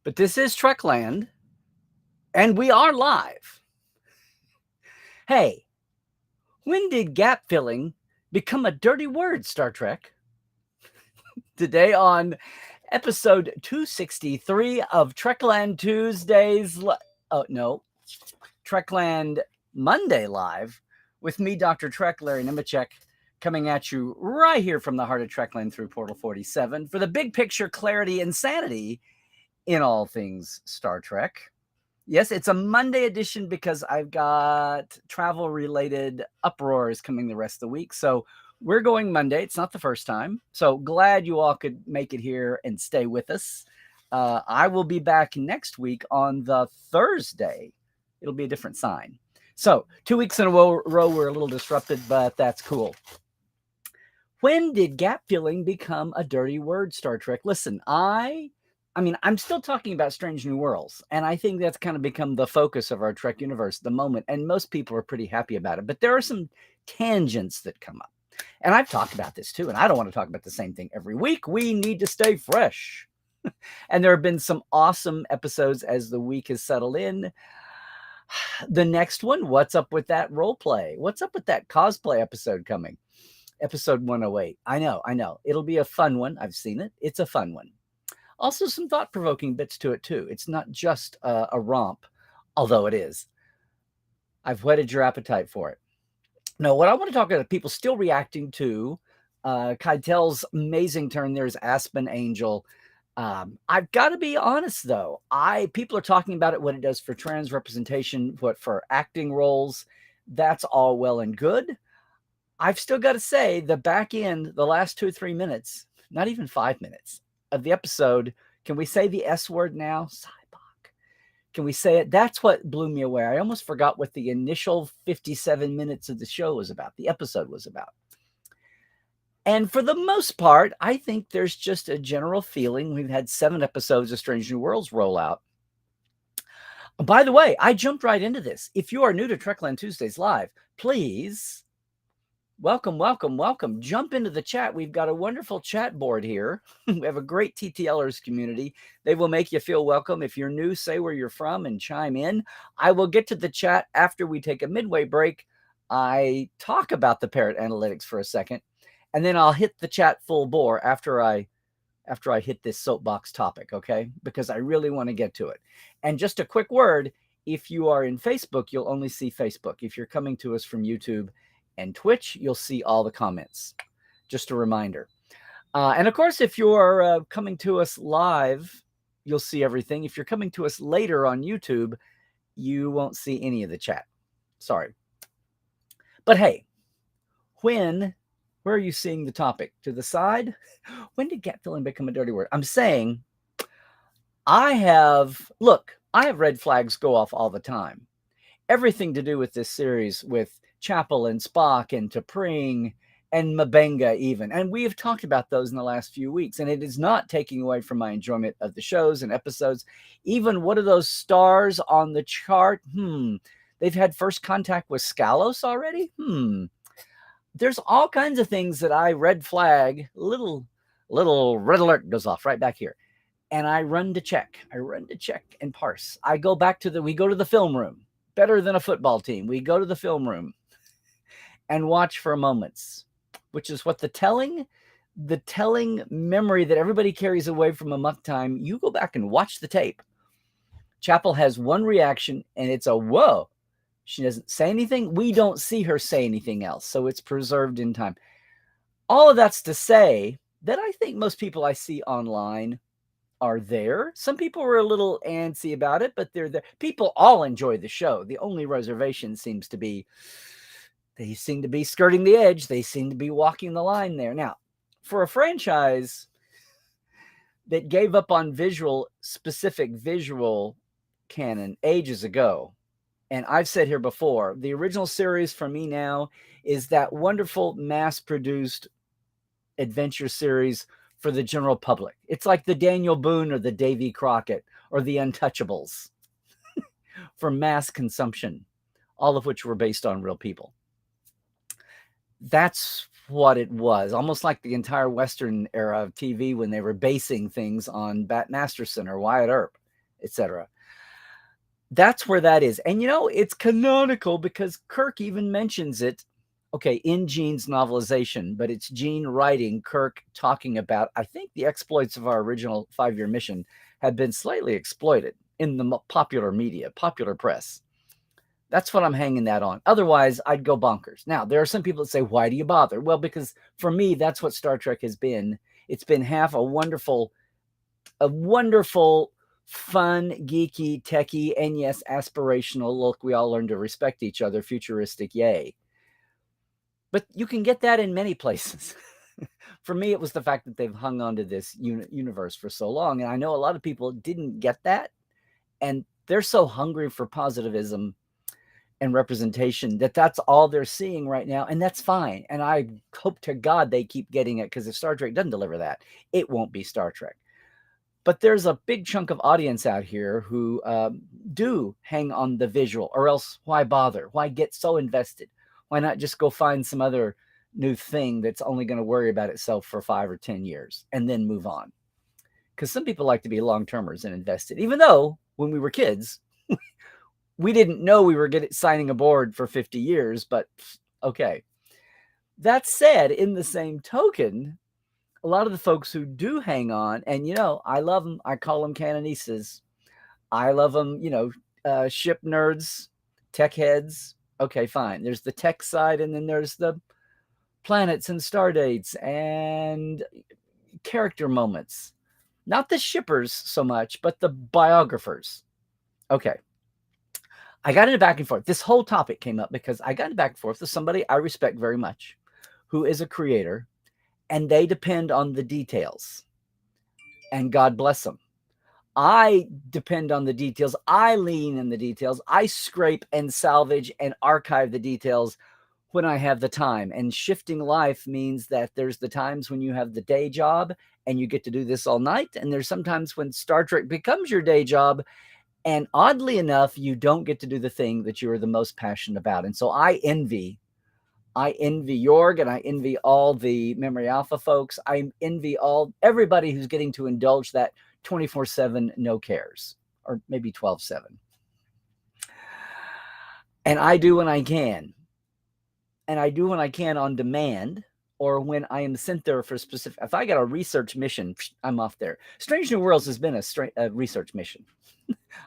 But this is Trekland, and we are live. Hey, when did gap filling become a dirty word, Star Trek? Today on episode 263 of Trekland Tuesdays. Oh, no, Trekland Monday Live with me, Dr. Trek, Larry Nemechek, coming at you right here from the heart of Trekland through Portal 47 for the big picture clarity and sanity in all things Star Trek. Yes, it's a Monday edition because I've got travel related uproars coming the rest of the week. So we're going Monday. It's not the first time. So glad you all could make it here and stay with us. I will be back next week on the Thursday. It'll be a different sign. So 2 weeks in a row, we're a little disrupted, but that's cool. When did gap filling become a dirty word, Star Trek? Listen, I mean, I'm still talking about Strange New Worlds, and I think that's kind of become the focus of our Trek universe at the moment, and most people are pretty happy about it. But there are some tangents that come up. And I've talked about this too, and I don't want to talk about the same thing every week. We need to stay fresh. And there have been some awesome episodes as the week has settled in. The next one, what's up with that role play? What's up with that cosplay episode coming? Episode 108. I know. It'll be a fun one. I've seen it. It's a fun one. Also, some thought-provoking bits to it, too. It's not just a romp, although it is. I've whetted your appetite for it. No, what I want to talk about, people still reacting to Keitel's amazing turn. There's Aspen Angel. I've got to be honest, though. People are talking about it, what it does for trans representation, what for acting roles. That's all well and good. I've still got to say, the back end, the last 2 or 3 minutes, not even 5 minutes of the episode, can we say the S word now? Cybok. Can we say it? That's what blew me away. I almost forgot what the initial 57 minutes of the show was about, the episode was about. And for the most part, I think there's just a general feeling. We've had 7 episodes of Strange New Worlds roll out. By the way, I jumped right into this. If you are new to Trekland Tuesdays Live, please welcome. Jump into the chat. We've got a wonderful chat board here. We have a great TTLers community. They will make you feel welcome. If you're new, say where you're from and chime in. I will get to the chat after we take a midway break. I talk about the parrot analytics for a second, and then I'll hit the chat full bore after I hit this soapbox topic, okay? Because I really want to get to it. And just a quick word, if you are in Facebook, you'll only see Facebook. If you're coming to us from YouTube and Twitch, you'll see all the comments. Just a reminder. And of course, if you're coming to us live, you'll see everything. If you're coming to us later on YouTube, you won't see any of the chat. Sorry. But hey, where are you seeing the topic? To the side? When did gap filling become a dirty word? I'm saying I have red flags go off all the time. Everything to do with this series with Chapel and Spock and T'Pring and M'Benga even. And we have talked about those in the last few weeks. And it is not taking away from my enjoyment of the shows and episodes. Even what are those stars on the chart? They've had first contact with Scalos already? There's all kinds of things that I red flag. Little red alert goes off right back here. And I run to check. And parse. We go to the film room. Better than a football team. We go to the film room and watch for moments, which is what the telling memory that everybody carries away from Amok Time. You go back and watch the tape. Chapel has one reaction, and it's a whoa. She doesn't say anything. We don't see her say anything else, so it's preserved in time. All of that's to say that I think most people I see online are there. Some people were a little antsy about it, but they're there. People all enjoy the show. The only reservation seems to be they seem to be skirting the edge. They seem to be walking the line there. Now, for a franchise that gave up on specific visual canon ages ago, and I've said here before, the original series for me now is that wonderful mass-produced adventure series for the general public. It's like the Daniel Boone or the Davy Crockett or the Untouchables for mass consumption, all of which were based on real people. That's what it was, almost like the entire Western era of TV when they were basing things on Bat Masterson or Wyatt Earp. etc. That's where that is. And it's canonical because Kirk even mentions it. Okay, in Gene's novelization, but it's Gene writing, Kirk talking about, I think the exploits of our original 5-year mission had been slightly exploited in the popular media, popular press. That's what I'm hanging that on. Otherwise, I'd go bonkers. Now, there are some people that say, why do you bother? Well, because for me, that's what Star Trek has been. It's been half a wonderful, fun, geeky, techie, and yes, aspirational. Look, we all learn to respect each other, futuristic, yay. But you can get that in many places. For me, it was the fact that they've hung on to this universe for so long. And I know a lot of people didn't get that. And they're so hungry for positivism and representation that that's all they're seeing right now. And that's fine. And I hope to God they keep getting it, because if Star Trek doesn't deliver that, it won't be Star Trek. But there's a big chunk of audience out here who do hang on the visual, or else why bother? Why get so invested? Why not just go find some other new thing that's only going to worry about itself for 5 or 10 years and then move on? Because some people like to be long-termers and invested, even though when we were kids, we didn't know we were signing aboard for 50 years, but okay. That said, in the same token, a lot of the folks who do hang on, and I love them. I call them canonistas. I love them, ship nerds, tech heads. Okay, fine. There's the tech side, and then there's the planets and star dates and character moments. Not the shippers so much, but the biographers. Okay. I got into back and forth. This whole topic came up because I got into back and forth with somebody I respect very much, who is a creator, and they depend on the details. And God bless them. I depend on the details. I lean in the details. I scrape and salvage and archive the details when I have the time. And shifting life means that there's the times when you have the day job and you get to do this all night. And there's sometimes when Star Trek becomes your day job, and oddly enough, you don't get to do the thing that you are the most passionate about. And so I envy Jorg, and I envy all the Memory Alpha folks. I envy everybody who's getting to indulge that 24/7 no cares, or maybe 12/7. And I do when I can. And I do when I can on demand, or when I am sent there for specific. If I got a research mission, I'm off there. Strange New Worlds has been a research mission.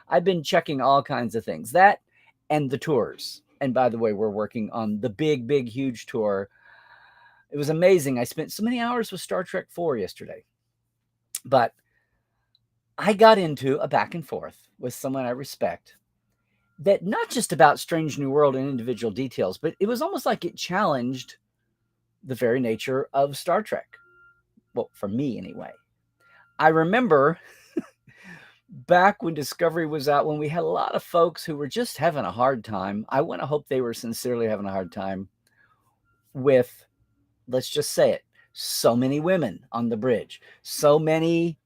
I've been checking all kinds of things. That and the tours. And by the way, we're working on the big, big, huge tour. It was amazing. I spent so many hours with Star Trek 4 yesterday. But I got into a back and forth with someone I respect, that not just about Strange New World and individual details, but it was almost like it challenged the very nature of Star Trek. Well, for me anyway. I remember back when Discovery was out, when we had a lot of folks who were just having a hard time. I want to hope they were sincerely having a hard time with, let's just say it, so many women on the bridge, so many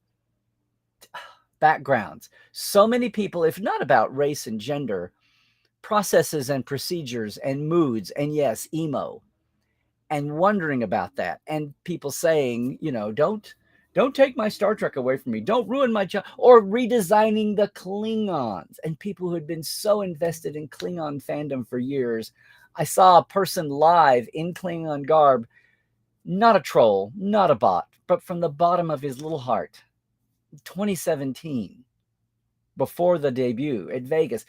backgrounds, so many people, if not about race and gender, processes and procedures and moods, and yes, emo, and wondering about that, and people saying, don't take my Star Trek away from me. Don't ruin my job. Or redesigning the Klingons. And people who had been so invested in Klingon fandom for years. I saw a person live in Klingon garb, not a troll, not a bot, but from the bottom of his little heart, 2017, before the debut at Vegas,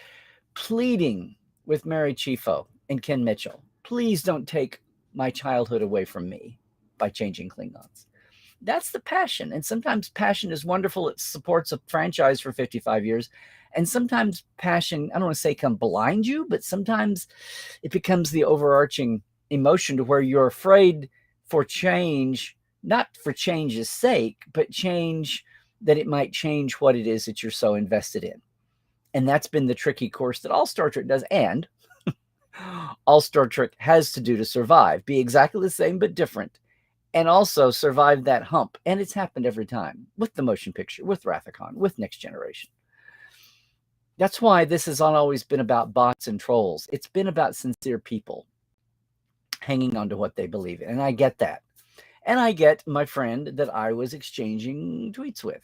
pleading with Mary Chieffo and Ken Mitchell, please don't take my childhood away from me by changing Klingons. That's the passion. And sometimes passion is wonderful. It supports a franchise for 55 years. And sometimes passion, I don't want to say can blind you, but sometimes it becomes the overarching emotion to where you're afraid for change, not for change's sake, but change that it might change what it is that you're so invested in. And that's been the tricky course that all Star Trek does. And all Star Trek has to do to survive, be exactly the same, but different. And also survive that hump. And it's happened every time with the motion picture, with Rathacon, with Next Generation. That's why this has not always been about bots and trolls. It's been about sincere people hanging on to what they believe in. And I get that. And I get my friend that I was exchanging tweets with.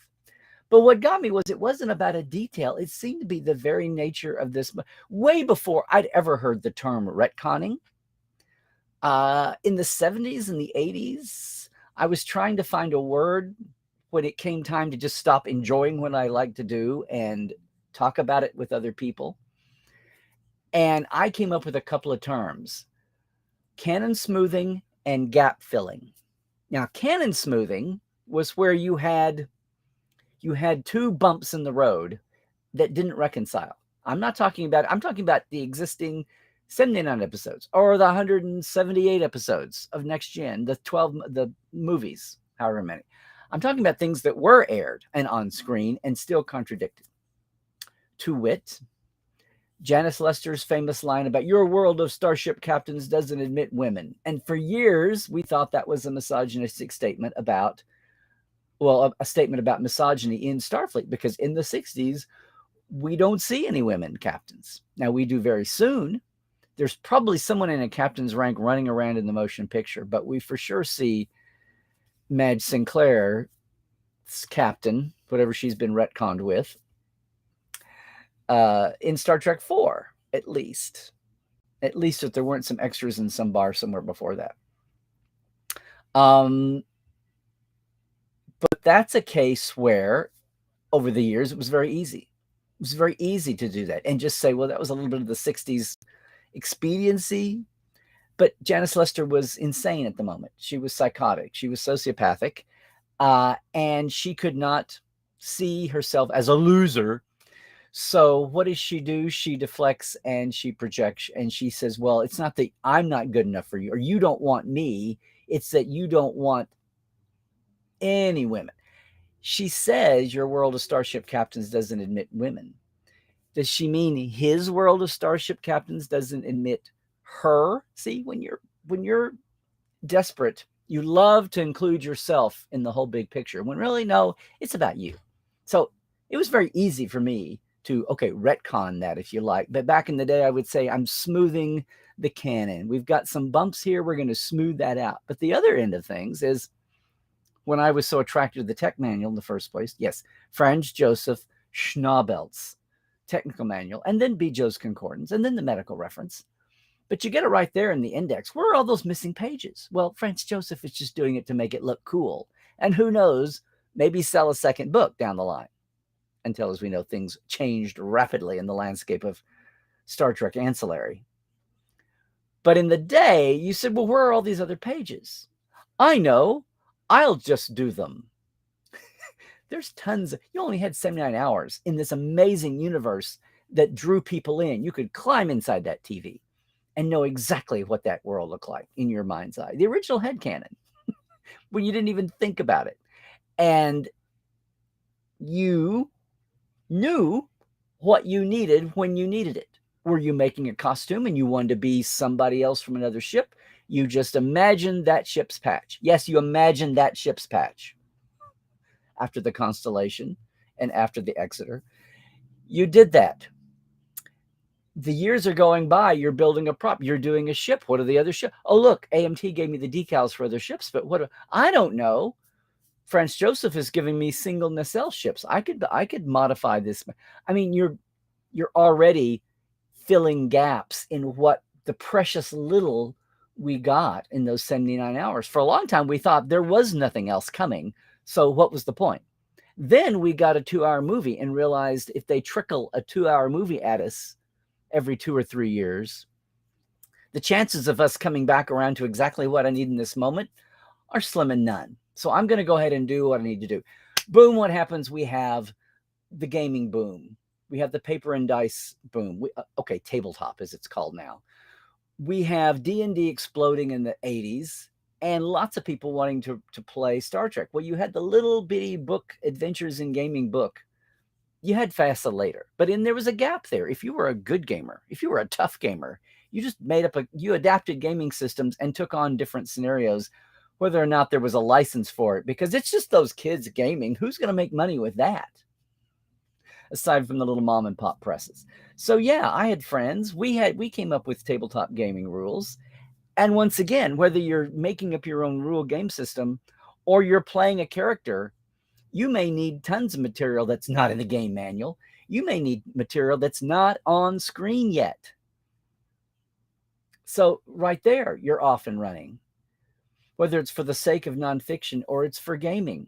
But what got me was it wasn't about a detail. It seemed to be the very nature of this. Way before I'd ever heard the term retconning, in the 70s and the 80s, I was trying to find a word when it came time to just stop enjoying what I like to do and talk about it with other people. And I came up with a couple of terms: canon smoothing and gap filling. Now, canon smoothing was where you had two bumps in the road that didn't reconcile. I'm talking about the existing 79 episodes or the 178 episodes of Next Gen, the movies, however many. I'm talking about things that were aired and on screen and still contradicted. To wit, Janice Lester's famous line about "your world of starship captains doesn't admit women." And for years, we thought that was a misogynistic statement about, a statement about misogyny in Starfleet, because in the 60s, we don't see any women captains. Now, we do very soon. There's probably someone in a captain's rank running around in the motion picture, but we for sure see Madge Sinclair's captain, whatever she's been retconned with, in Star Trek 4, at least if there weren't some extras in some bar somewhere before that. But that's a case where, over the years, it was very easy. It was very easy to do that and just say, well, that was a little bit of the 60s expediency. But Janice Lester was insane at the moment. She was psychotic. She was sociopathic. And she could not see herself as a loser. So what does she do? She deflects and she projects and she says, well, it's not that I'm not good enough for you or you don't want me. It's that you don't want any women. She says your world of starship captains doesn't admit women. Does she mean his world of starship captains doesn't admit her? See, when you're desperate, you love to include yourself in the whole big picture, when really, no, it's about you. So it was very easy for me to, retcon that if you like. But back in the day, I would say I'm smoothing the canon. We've got some bumps here. We're going to smooth that out. But the other end of things is, when I was so attracted to the tech manual in the first place, yes, Franz Joseph Schnabel's technical manual, and then Bijo's concordance, and then the medical reference. But you get it right there in the index. Where are all those missing pages? Well, Franz Joseph is just doing it to make it look cool. And who knows, maybe sell a second book down the line. Until, as we know, things changed rapidly in the landscape of Star Trek ancillary. But in the day, you said, well, where are all these other pages? I know. I'll just do them. There's tons. You only had 79 hours in this amazing universe that drew people in. You could climb inside that TV and know exactly what that world looked like in your mind's eye. The original headcanon, when you didn't even think about it. And you knew what you needed when you needed it. Were you making a costume and you wanted to be somebody else from another ship? You just imagined that ship's patch. Yes, you imagined that ship's patch. After the Constellation and after the Exeter, you did that. The years are going by. You're building a prop. You're doing a ship. What are the other ships? Oh, look, AMT gave me the decals for other ships, but I don't know. Franz Joseph is giving me single nacelle ships. I could modify this. I mean, you're already filling gaps in what the precious little we got in those 79 hours. For a long time, we thought there was nothing else coming. So what was the point? Then we got a 2-hour movie and realized if they trickle a 2-hour movie at us every 2 or 3 years, the chances of us coming back around to exactly what I need in this moment are slim and none. So I'm going to go ahead and do what I need to do. Boom, what happens? We have the gaming boom. We have the paper and dice boom. Tabletop as it's called now. We have D&D exploding in the 80s and lots of people wanting to play Star Trek. Well, you had the little bitty book, Adventures in Gaming book. You had FASA later, but there was a gap there. If you were a good gamer, if you were a tough gamer, you just you adapted gaming systems and took on different scenarios, whether or not there was a license for it, because it's just those kids gaming. Who's going to make money with that? Aside from the little mom and pop presses. So yeah, I had friends. We came up with tabletop gaming rules. And once again, whether you're making up your own rule game system or you're playing a character, You may need tons of material that's not in the game manual. You may need material that's not on screen yet. So right there, you're off and running, whether it's for the sake of nonfiction or it's for gaming.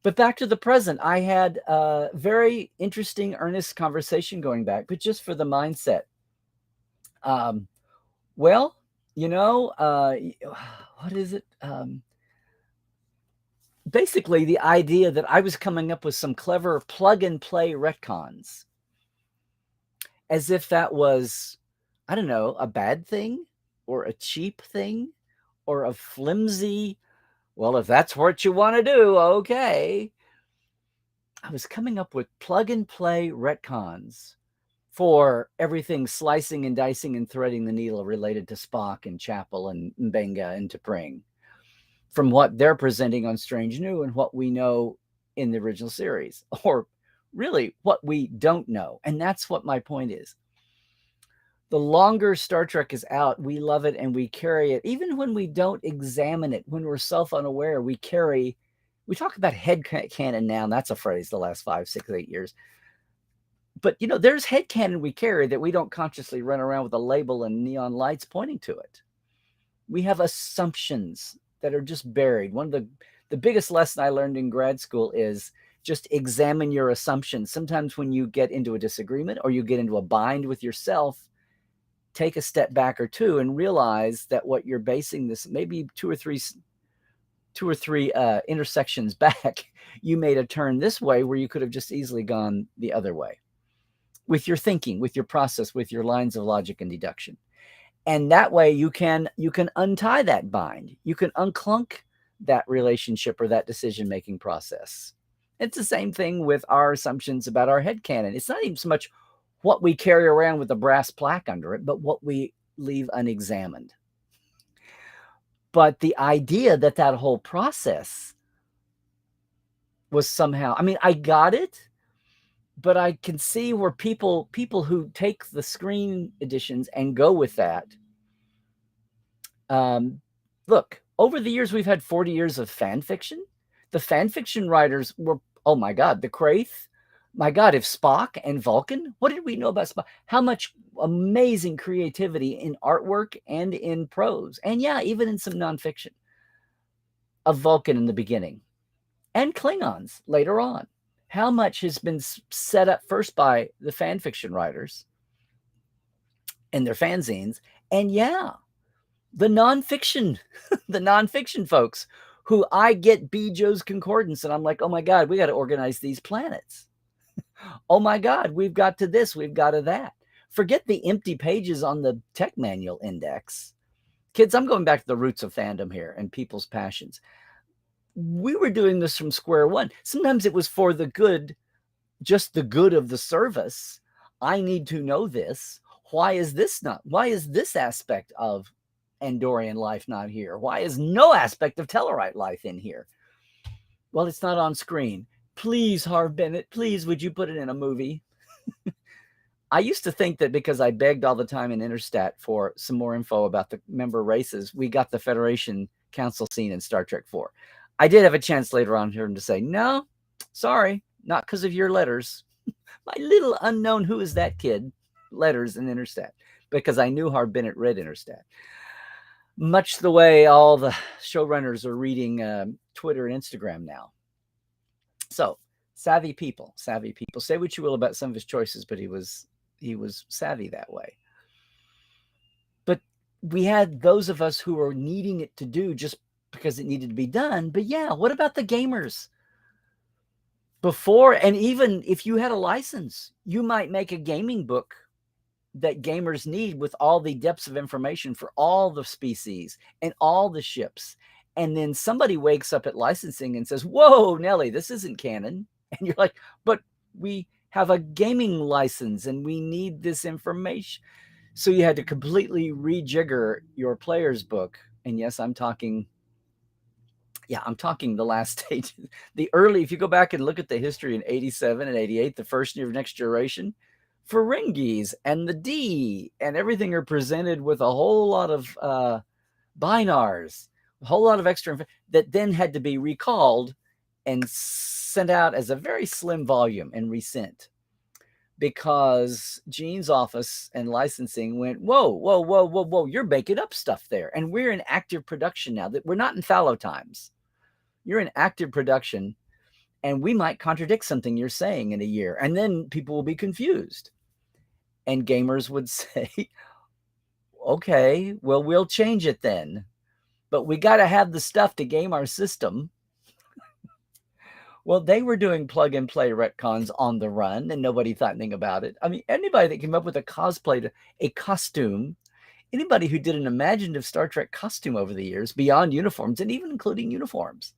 But back to the present, I had a very interesting, earnest conversation going back, but just for the mindset. Well, what is it? Basically, the idea that I was coming up with some clever plug and play retcons, as if that was, I don't know, a bad thing or a cheap thing or a flimsy, well, if that's what you want to do, okay. I was coming up with plug and play retcons for everything slicing and dicing and threading the needle related to Spock and Chapel and Mbenga and T'Pring, from what they're presenting on Strange New and what we know in the original series, or really what we don't know. And that's what my point is. The longer Star Trek is out, we love it and we carry it. Even when we don't examine it, when we're self-unaware, we talk about headcanon now, and that's a phrase the last 5, 6, 8 years. But, there's headcanon we carry that we don't consciously run around with a label and neon lights pointing to it. We have assumptions that are just buried. One of the biggest lesson I learned in grad school is just examine your assumptions. Sometimes when you get into a disagreement or you get into a bind with yourself, take a step back or two and realize that what you're basing this, maybe two or three intersections back, you made a turn this way where you could have just easily gone the other way with your thinking, with your process, with your lines of logic and deduction. And that way you can untie that bind. You can unclunk that relationship or that decision-making process. It's the same thing with our assumptions about our headcanon. It's not even so much what we carry around with a brass plaque under it, but what we leave unexamined. But the idea that whole process was somehow, I got it, but I can see where people who take the screen editions and go with that. Look, over the years, we've had 40 years of fan fiction. The fan fiction writers were, oh my God, the Kraith. My God, if Spock and Vulcan, what did we know about Spock? How much amazing creativity in artwork and in prose, and yeah, even in some nonfiction, of Vulcan in the beginning, and Klingons later on. How much has been set up first by the fan fiction writers and their fanzines, and yeah, the nonfiction, the nonfiction folks who I get B. Joe's Concordance, and I'm like, oh my God, we got to organize these planets. Oh my God, we've got to this, we've got to that. Forget the empty pages on the tech manual index. Kids, I'm going back to the roots of fandom here and people's passions. We were doing this from square one. Sometimes it was for the good, just the good of the service. I need to know this. Why is this aspect of Andorian life not here? Why is no aspect of Tellarite life in here? Well, it's not on screen. Please, Harv Bennett, please, would you put it in a movie? I used to think that because I begged all the time in Interstat for some more info about the member races, we got the Federation Council scene in Star Trek 4. I did have a chance later on here to say, no, sorry, not because of your letters. My little unknown who is that kid letters in Interstat, because I knew Harv Bennett read Interstat. Much the way all the showrunners are reading Twitter and Instagram now. So savvy people. Say what you will about some of his choices, but he was savvy that way. But we had those of us who were needing it to do just because it needed to be done. But yeah, what about the gamers? Before, and even if you had a license, you might make a gaming book that gamers need with all the depths of information for all the species and all the ships. And then somebody wakes up at licensing and says, whoa, Nelly, this isn't canon. And you're like, but we have a gaming license and we need this information. So you had to completely rejigger your player's book. And yes, I'm talking the last stage, the early, if you go back and look at the history in 87 and 88, the first year of Next Generation, Ferengis and the D and everything are presented with a whole lot of binars, a whole lot of extra that then had to be recalled and sent out as a very slim volume and resent, because Gene's office and licensing went, whoa, you're making up stuff there. And we're in active production now. That we're not in fallow times. You're in active production, and we might contradict something you're saying in a year. And then people will be confused. And gamers would say, okay, well, we'll change it then. But we got to have the stuff to game our system. Well, they were doing plug and play retcons on the run, and nobody thought anything about it. I mean, anybody that came up with a costume, anybody who did an imaginative Star Trek costume over the years, beyond uniforms, and even including uniforms,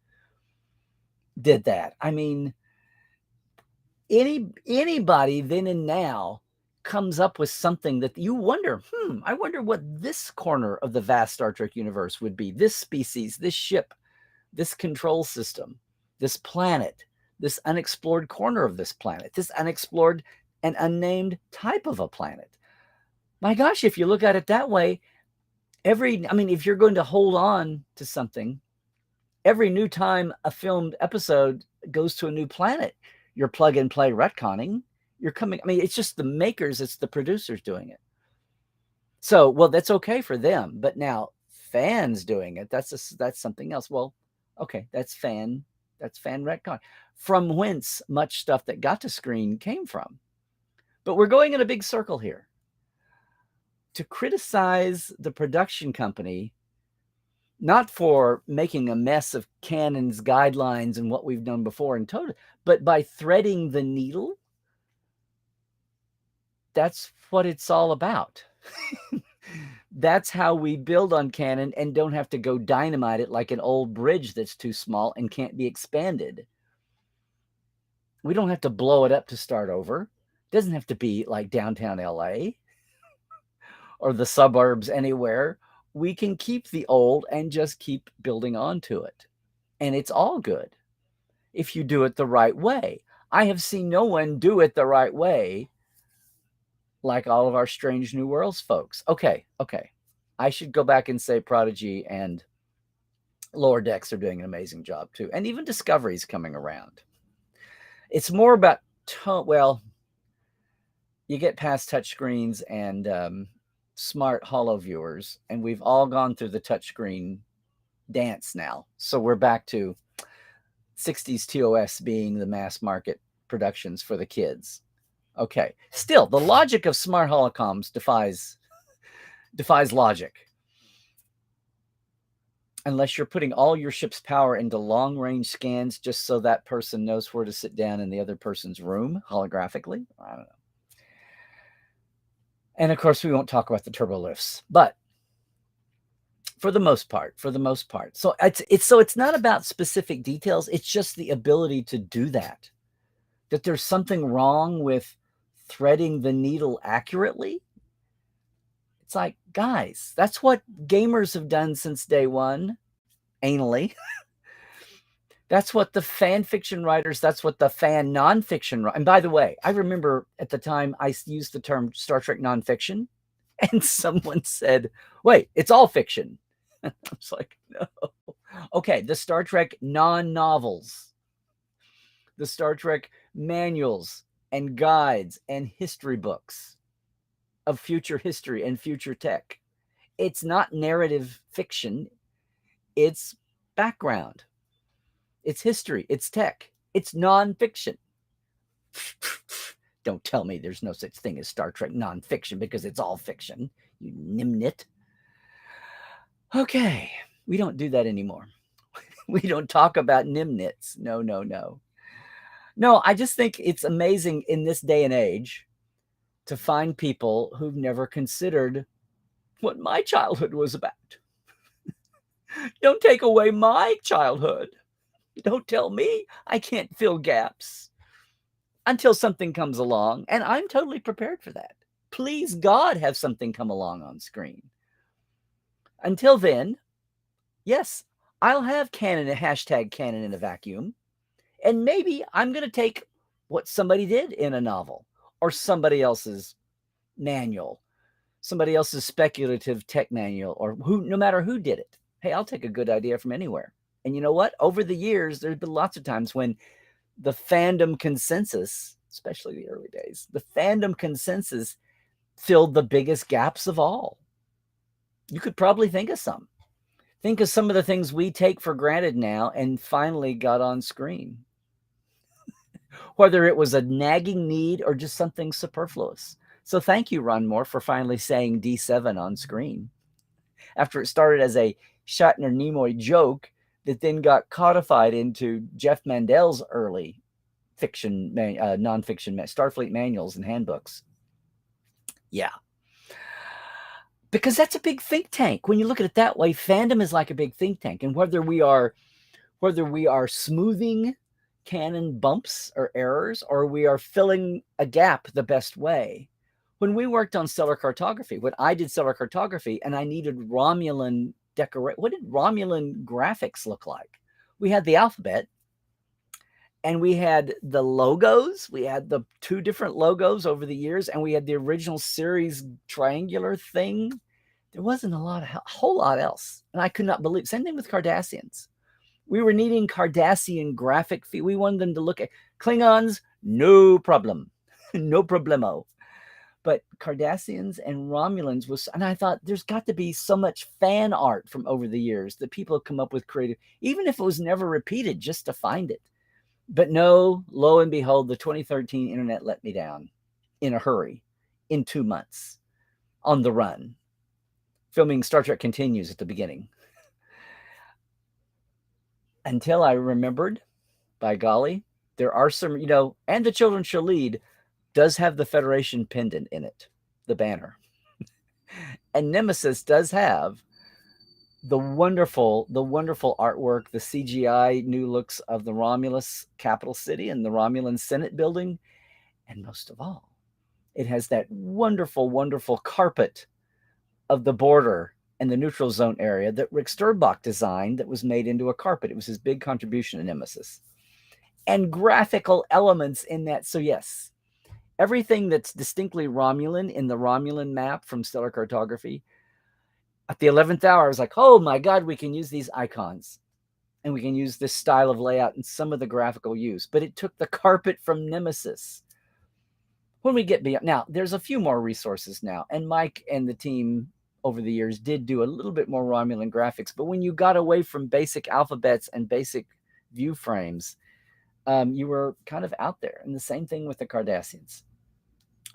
did that. I mean, anybody then and now comes up with something that you wonder, I wonder what this corner of the vast Star Trek universe would be. This species, this ship, this control system, this planet, this unexplored corner of this planet, this unexplored and unnamed type of a planet. My gosh, if you look at it that way, if you're going to hold on to something, every new time a filmed episode goes to a new planet, you're plug and play retconning. You're coming. It's just the makers, it's the producers doing it. So, well, that's okay for them. But now fans doing it, that's something else. Well, okay, that's fan retcon, from whence much stuff that got to screen came from. But we're going in a big circle here. To criticize the production company, not for making a mess of canon's guidelines and what we've done before in total, but by threading the needle, that's what it's all about. That's how we build on canon and don't have to go dynamite it like an old bridge that's too small and can't be expanded. We don't have to blow it up to start over. It doesn't have to be like downtown LA or the suburbs anywhere. We can keep the old and just keep building onto it. And it's all good if you do it the right way. I have seen no one do it the right way like all of our Strange New Worlds folks. Okay. I should go back and say Prodigy and Lower Decks are doing an amazing job too. And even Discovery's coming around. It's more about tone. Well, you get past touchscreens and smart holo viewers, and we've all gone through the touchscreen dance now. So we're back to 60s TOS being the mass market productions for the kids. Okay. Still, the logic of smart holocoms defies logic. Unless you're putting all your ship's power into long-range scans just so that person knows where to sit down in the other person's room holographically. I don't know. And of course, we won't talk about the turbo lifts, but for the most part. So it's not about specific details. It's just the ability to do that. That there's something wrong with threading the needle accurately. It's like, guys, that's what gamers have done since day one, anally. That's what the fan fiction writers, that's what the fan nonfiction. And by the way, I remember at the time I used the term Star Trek nonfiction, and someone said, wait, it's all fiction. I was like, no. Okay, the Star Trek non-novels, the Star Trek manuals and guides and history books of future history and future tech. It's not narrative fiction. It's background. It's history. It's tech. It's nonfiction. Don't tell me there's no such thing as Star Trek nonfiction because it's all fiction, you nimnit. Okay, we don't do that anymore. We don't talk about nimnits. No. No, I just think it's amazing in this day and age to find people who've never considered what my childhood was about. Don't take away my childhood. Don't tell me I can't fill gaps until something comes along, and I'm totally prepared for that. Please, God, have something come along on screen. Until then, yes, I'll have canon in a vacuum, and maybe I'm going to take what somebody did in a novel or somebody else's manual, somebody else's speculative tech manual, or no matter who did it. Hey, I'll take a good idea from anywhere. And you know what? Over the years, there's been lots of times when the fandom consensus, especially the early days, the fandom consensus filled the biggest gaps of all. You could probably think of some. Think of some of the things we take for granted now and finally got on screen. Whether it was a nagging need or just something superfluous. So thank you, Ron Moore, for finally saying D7 on screen. After it started as a Shatner Nimoy joke that then got codified into Jeff Mandel's early fiction, nonfiction, Starfleet manuals and handbooks. Yeah. Because that's a big think tank. When you look at it that way, fandom is like a big think tank. And whether we are smoothing canon bumps or errors, or we are filling a gap the best way. When we worked on stellar cartography, when I did stellar cartography and I needed Romulan what did Romulan graphics look like? We had the alphabet and we had the logos. We had the 2 different logos over the years, and we had the original series triangular thing. There wasn't a whole lot else. And I could not believe. Same thing with Cardassians. We were needing Cardassian graphic feed. We wanted them to look at Klingons, no problem. No problemo. But Cardassians and Romulans was, and I thought there's got to be so much fan art from over the years that people have come up with creative, even if it was never repeated, just to find it. But no, lo and behold, the 2013 internet let me down in a hurry, in 2 months, on the run. Filming Star Trek Continues at the beginning. Until I remembered, by golly, there are some, and The Children Shall Lead does have the Federation pendant in it, the banner. And Nemesis does have the wonderful artwork, the CGI new looks of the Romulus capital city and the Romulan Senate building. And most of all, it has that wonderful, wonderful carpet of the border and the neutral zone area that Rick Sturbach designed that was made into a carpet. It was his big contribution to Nemesis. And graphical elements in that. So yes, everything that's distinctly Romulan in the Romulan map from stellar cartography. At the 11th hour, I was like, oh my God, we can use these icons. And we can use this style of layout in some of the graphical use. But it took the carpet from Nemesis. When we get beyond, now, there's a few more resources now. And Mike and the team over the years did do a little bit more Romulan graphics. But when you got away from basic alphabets and basic view frames, you were kind of out there. And the same thing with the Cardassians.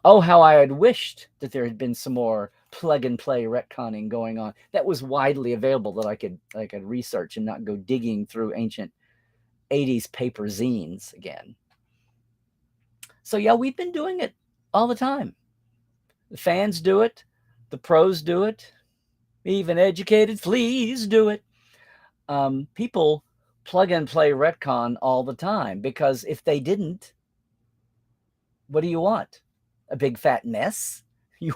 Oh, how I had wished that there had been some more plug and play retconning going on that was widely available, that I could research and not go digging through ancient 80s paper zines again. So yeah, we've been doing it all the time. The fans do it. The pros do it. Even educated fleas do it. People plug and play retcon all the time, because if they didn't, what do you want? A big fat mess? You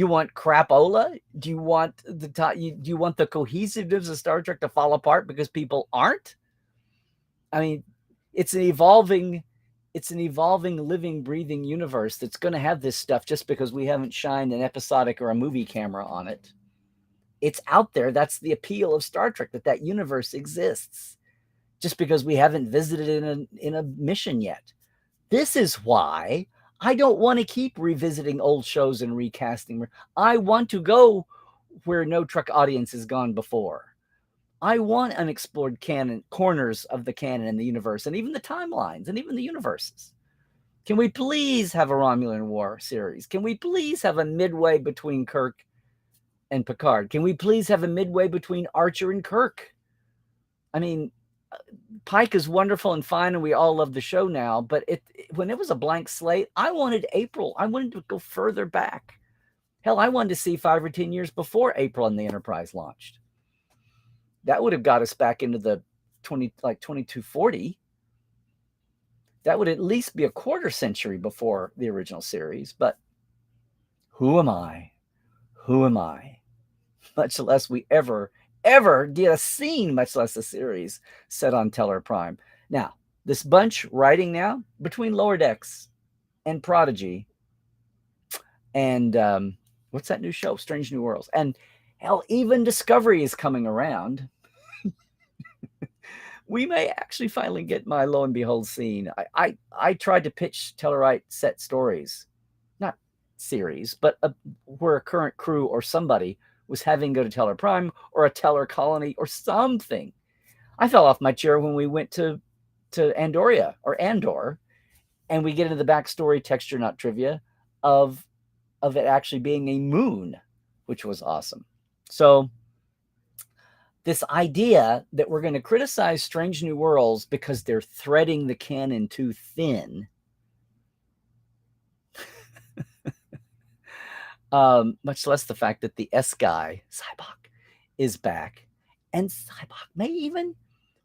want crapola? Do you want the cohesiveness of Star Trek to fall apart because people aren't? I mean, it's an evolving, living, breathing universe that's going to have this stuff just because we haven't shined an episodic or a movie camera on it. It's out there. That's the appeal of Star Trek, that universe exists, just because we haven't visited it in a mission yet. This is why I don't want to keep revisiting old shows and recasting. I want to go where no Trek audience has gone before. I want unexplored canon, corners of the canon and the universe, and even the timelines, and even the universes. Can we please have a Romulan War series? Can we please have a midway between Kirk and Picard? Can we please have a midway between Archer and Kirk? I mean, Pike is wonderful and fine, and we all love the show now, but when it was a blank slate, I wanted April. I wanted to go further back. Hell, I wanted to see 5 or 10 years before April and the Enterprise launched. That would have got us back into the 2240. That would at least be a quarter century before the original series. But who am I? Who am I? Much less we ever did a scene, much less a series set on Teller Prime. Now, this bunch writing now between Lower Decks and Prodigy and what's that new show? Strange New Worlds. And hell, even Discovery is coming around. we may actually finally get my lo and behold scene. I tried to pitch Tellarite set stories, not series, but where a current crew or somebody was having to go to Tellar Prime or a Tellar colony or something. I fell off my chair when we went to Andoria or Andor, and we get into the backstory, texture, not trivia, of it actually being a moon, which was awesome. So this idea that we're going to criticize Strange New Worlds because they're threading the canon too thin, much less the fact that the S guy, Cybok, is back, and Cybok may even.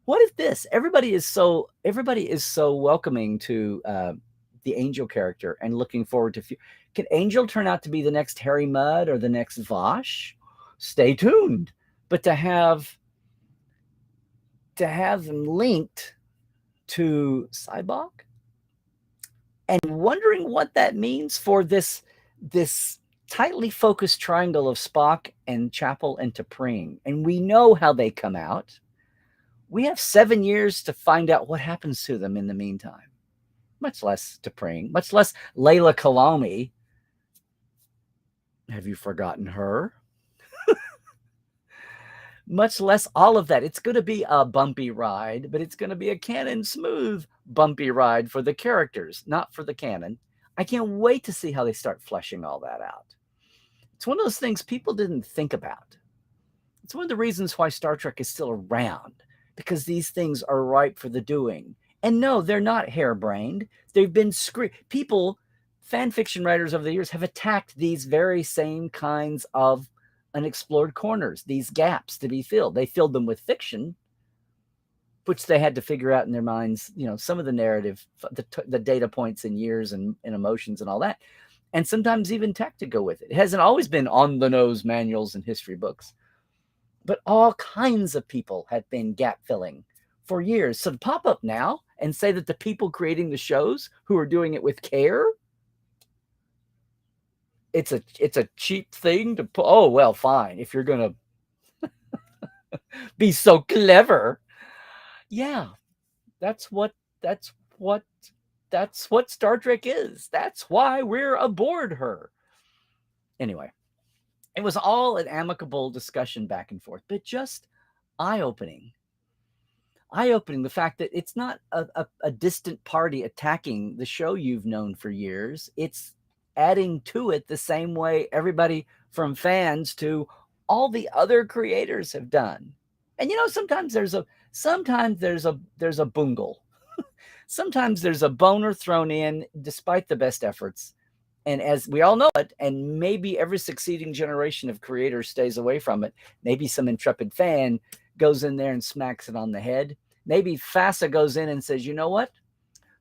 What if this? Everybody is so welcoming to the Angel character and looking forward to. Can Angel turn out to be the next Harry Mudd or the next Vosh? Stay tuned. But to have them linked to Cybok and wondering what that means for this tightly focused triangle of Spock and Chapel and T'Pring, and we know how they come out. We have 7 years to find out what happens to them in the meantime. Much less T'Pring, much less Layla Kalami. Have you forgotten her? Much less all of that. It's going to be a bumpy ride, but it's going to be a canon smooth bumpy ride for the characters, not for the canon. I can't wait to see how they start fleshing all that out. It's one of those things people didn't think about. It's one of the reasons why Star Trek is still around, because these things are ripe for the doing. And no, they're not harebrained. They've been people, fan fiction writers over the years have attacked these very same kinds of unexplored corners, these gaps to be filled. They filled them with fiction, which they had to figure out in their minds, some of the narrative, the data points and years and emotions and all that. And sometimes even tech to go with it. It hasn't always been on the nose manuals and history books, but all kinds of people have been gap filling for years. So to pop up now and say that the people creating the shows who are doing it with care, it's a cheap thing to put. Oh, well, fine. If you're going to be so clever. Yeah, that's what Star Trek is. That's why we're aboard her. Anyway, it was all an amicable discussion back and forth, but just eye-opening. The fact that it's not a distant party attacking the show you've known for years. It's adding to it the same way everybody from fans to all the other creators have done. And sometimes there's a bungle. Sometimes there's a boner thrown in despite the best efforts. And as we all know it, and maybe every succeeding generation of creators stays away from it, maybe some intrepid fan goes in there and smacks it on the head. Maybe FASA goes in and says, you know what?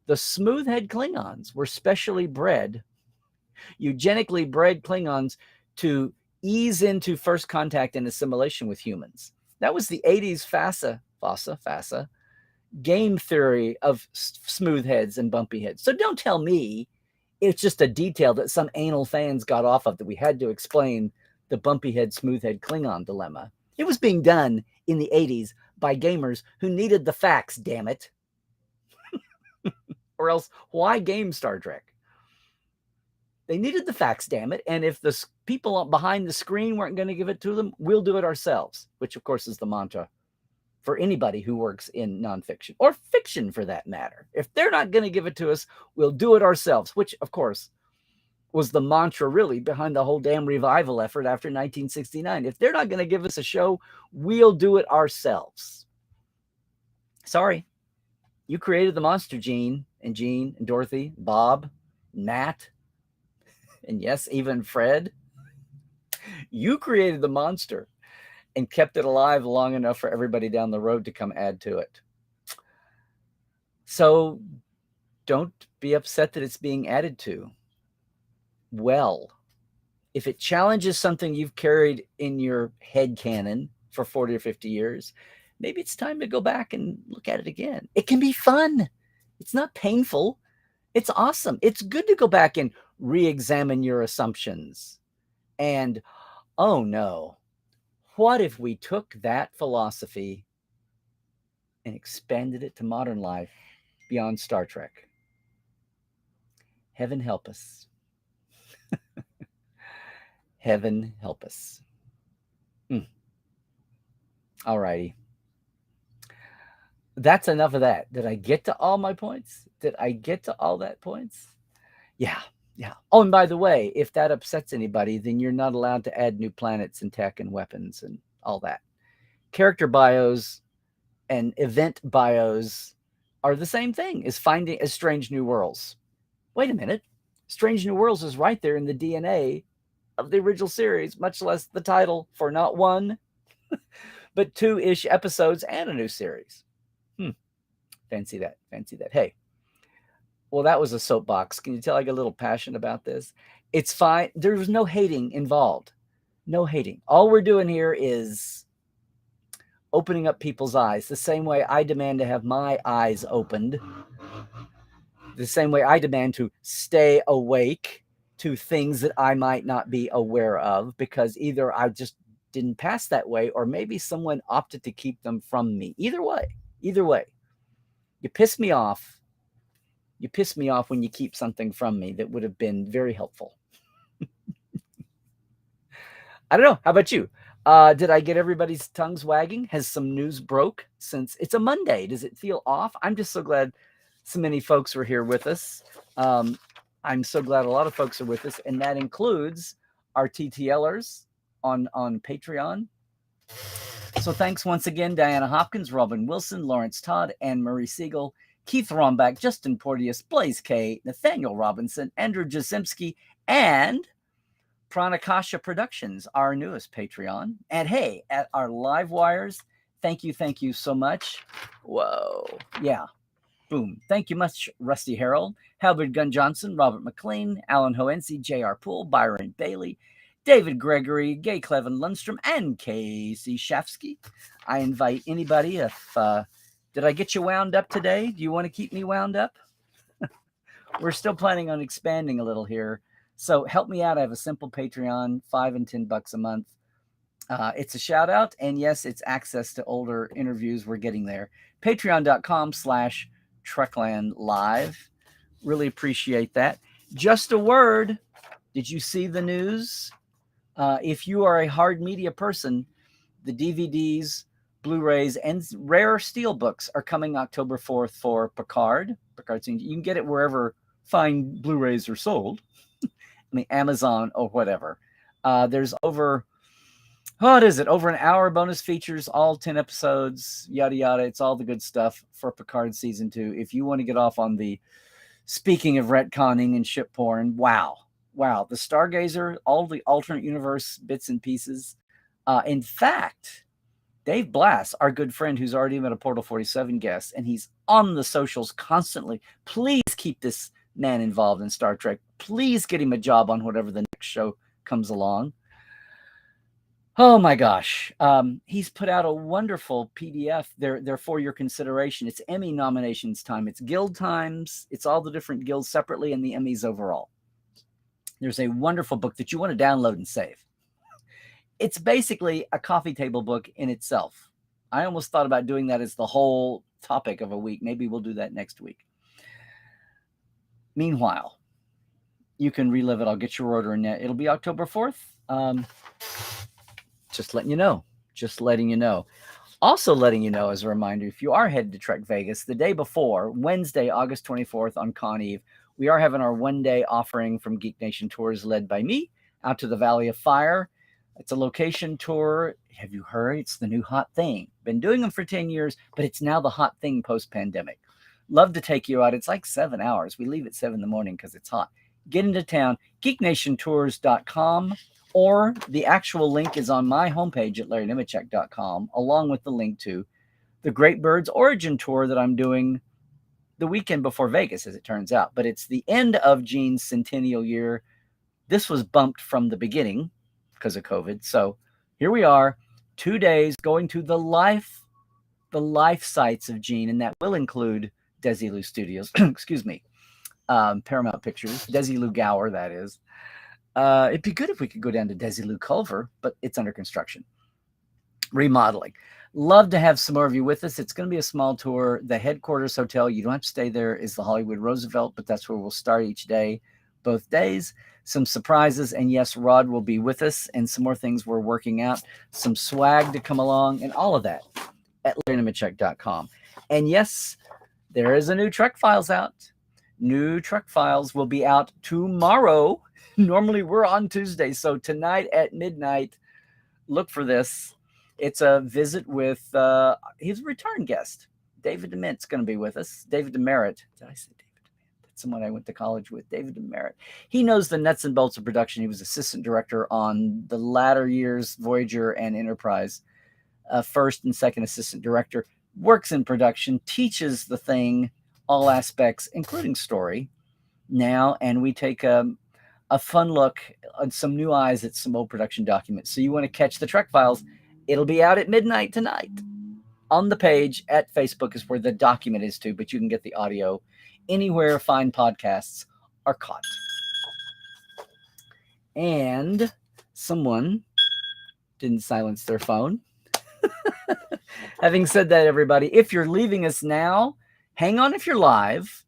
The smoothhead Klingons were specially bred, eugenically bred Klingons to ease into first contact and assimilation with humans. That was the 80s FASA game theory of smooth heads and bumpy heads. So don't tell me it's just a detail that some anal fans got off of that we had to explain the bumpy head, smooth head Klingon dilemma. It was being done in the 80s by gamers who needed the facts, damn it. Or else, why game Star Trek? They needed the facts, damn it. And if the people behind the screen weren't going to give it to them, we'll do it ourselves, which, of course, is the mantra for anybody who works in nonfiction or fiction for that matter. If they're not going to give it to us, we'll do it ourselves, which, of course, was the mantra really behind the whole damn revival effort after 1969. If they're not going to give us a show, we'll do it ourselves. Sorry. You created the monster, Gene and Dorothy, Bob, Matt, and yes, even Fred. You created the monster and kept it alive long enough for everybody down the road to come add to it. So don't be upset that it's being added to. Well, if it challenges something you've carried in your head canon for 40 or 50 years, maybe it's time to go back and look at it again. It can be fun. It's not painful. It's awesome. It's good to go back and re-examine your assumptions. And, oh no, what if we took that philosophy and expanded it to modern life beyond Star Trek. Heaven help us. Heaven help us. Mm. All righty. That's enough of that. Did I get to all my points? Did I get to all that points? Yeah. Yeah. Oh, and by the way, if that upsets anybody, then you're not allowed to add new planets and tech and weapons and all that. Character bios and event bios are the same thing as Strange New Worlds. Wait a minute. Strange New Worlds is right there in the DNA of the original series, much less the title for not one, but two-ish episodes and a new series. Fancy that. Fancy that. Hey, well, that was a soapbox. Can you tell I get a little passionate about this? It's fine. There's no hating involved. No hating. All we're doing here is opening up people's eyes the same way I demand to have my eyes opened, the same way I demand to stay awake to things that I might not be aware of because either I just didn't pass that way or maybe someone opted to keep them from me. Either way, you piss me off. You piss me off when you keep something from me that would have been very helpful. I don't know. How about you? Did I get everybody's tongues wagging? Has some news broke since it's a Monday? Does it feel off? I'm just so glad so many folks were here with us. I'm so glad a lot of folks are with us, and that includes our TTLers on Patreon. So thanks once again, Diana Hopkins, Robin Wilson, Lawrence Todd, Anne Marie Siegel, Keith Rombach, Justin Porteous, Blaze K, Nathaniel Robinson, Andrew Jasimski, and Pranakasha Productions, our newest Patreon. And hey, at our live wires, thank you so much. Whoa. Yeah. Boom. Thank you much, Rusty Harold, Halbert Gunn Johnson, Robert McLean, Alan Hoensi, J.R. Poole, Byron Bailey, David Gregory, Gay Clevin Lundstrom, and Casey Shafsky. I invite anybody if, did I get you wound up today? Do you want to keep me wound up? We're still planning on expanding a little here. So help me out. I have a simple Patreon, $5 and $10 a month. It's a shout out. And yes, it's access to older interviews. We're getting there. Patreon.com/Trekland Live. Really appreciate that. Just a word. Did you see the news? If you are a hard media person, the DVDs, Blu-rays, and rare steelbooks are coming October 4th for Picard. You can get it wherever fine Blu-rays are sold. I mean, Amazon or whatever. There's over an hour bonus features, all 10 episodes, yada, yada. It's all the good stuff for Picard Season 2. If you want to get off on the, speaking of retconning and ship porn, wow. The Stargazer, all the alternate universe bits and pieces. In fact, Dave Blass, our good friend who's already been a Portal 47 guest, and he's on the socials constantly. Please keep this man involved in Star Trek. Please get him a job on whatever the next show comes along. Oh my gosh. He's put out a wonderful PDF. They're for your consideration. It's Emmy nominations time. It's guild times. It's all the different guilds separately and the Emmys overall. There's a wonderful book that you want to download and save. It's basically a coffee table book in itself. I almost thought about doing that as the whole topic of a week. Maybe we'll do that next week. Meanwhile, you can relive it. I'll get your order in there. It'll be October 4th. Just letting you know. Also letting you know as a reminder, if you are headed to Trek Vegas, the day before, Wednesday, August 24th on Con Eve, we are having our one-day offering from Geek Nation Tours led by me out to the Valley of Fire. It's a location tour. Have you heard? It's the new hot thing. Been doing them for 10 years, but it's now the hot thing post-pandemic. Love to take you out. It's like 7 hours. We leave at 7 in the morning because it's hot. Get into town, geeknationtours.com, or the actual link is on my homepage at larrynemichek.com, along with the link to the Great Birds Origin Tour that I'm doing the weekend before Vegas, as it turns out. But it's the end of Gene's centennial year. This was bumped from the beginning because of COVID. So here we are, 2 days going to the life sites of Gene, and that will include Desilu Studios, excuse me, Paramount Pictures, Desilu Gower, that is. It'd be good if we could go down to Desilu Culver, but it's under construction. Remodeling. Love to have some more of you with us. It's going to be a small tour. The headquarters hotel, you don't have to stay there, is the Hollywood Roosevelt, but that's where we'll start each day, both days. Some surprises, and yes, Rod will be with us, and some more things we're working out, some swag to come along, and all of that at LarryNemechek.com. And yes, there is a new Trek Files out. New Trek Files will be out tomorrow. Normally we're on Tuesday, so tonight at midnight, look for this. It's a visit with, he's a return guest. David DeMint's going to be with us. David DeMerit. Did I say David DeMint? That's someone I went to college with. David DeMerit. He knows the nuts and bolts of production. He was assistant director on the latter years, Voyager and Enterprise. First and second assistant director. Works in production, teaches the thing, all aspects, including story now. And we take a fun look on some new eyes at some old production documents. So you want to catch the Trek Files, it'll be out at midnight tonight. On the page at Facebook is where the document is too, but you can get the audio anywhere fine podcasts are caught. And someone didn't silence their phone. Having said that, everybody, if you're leaving us now, hang on if you're live.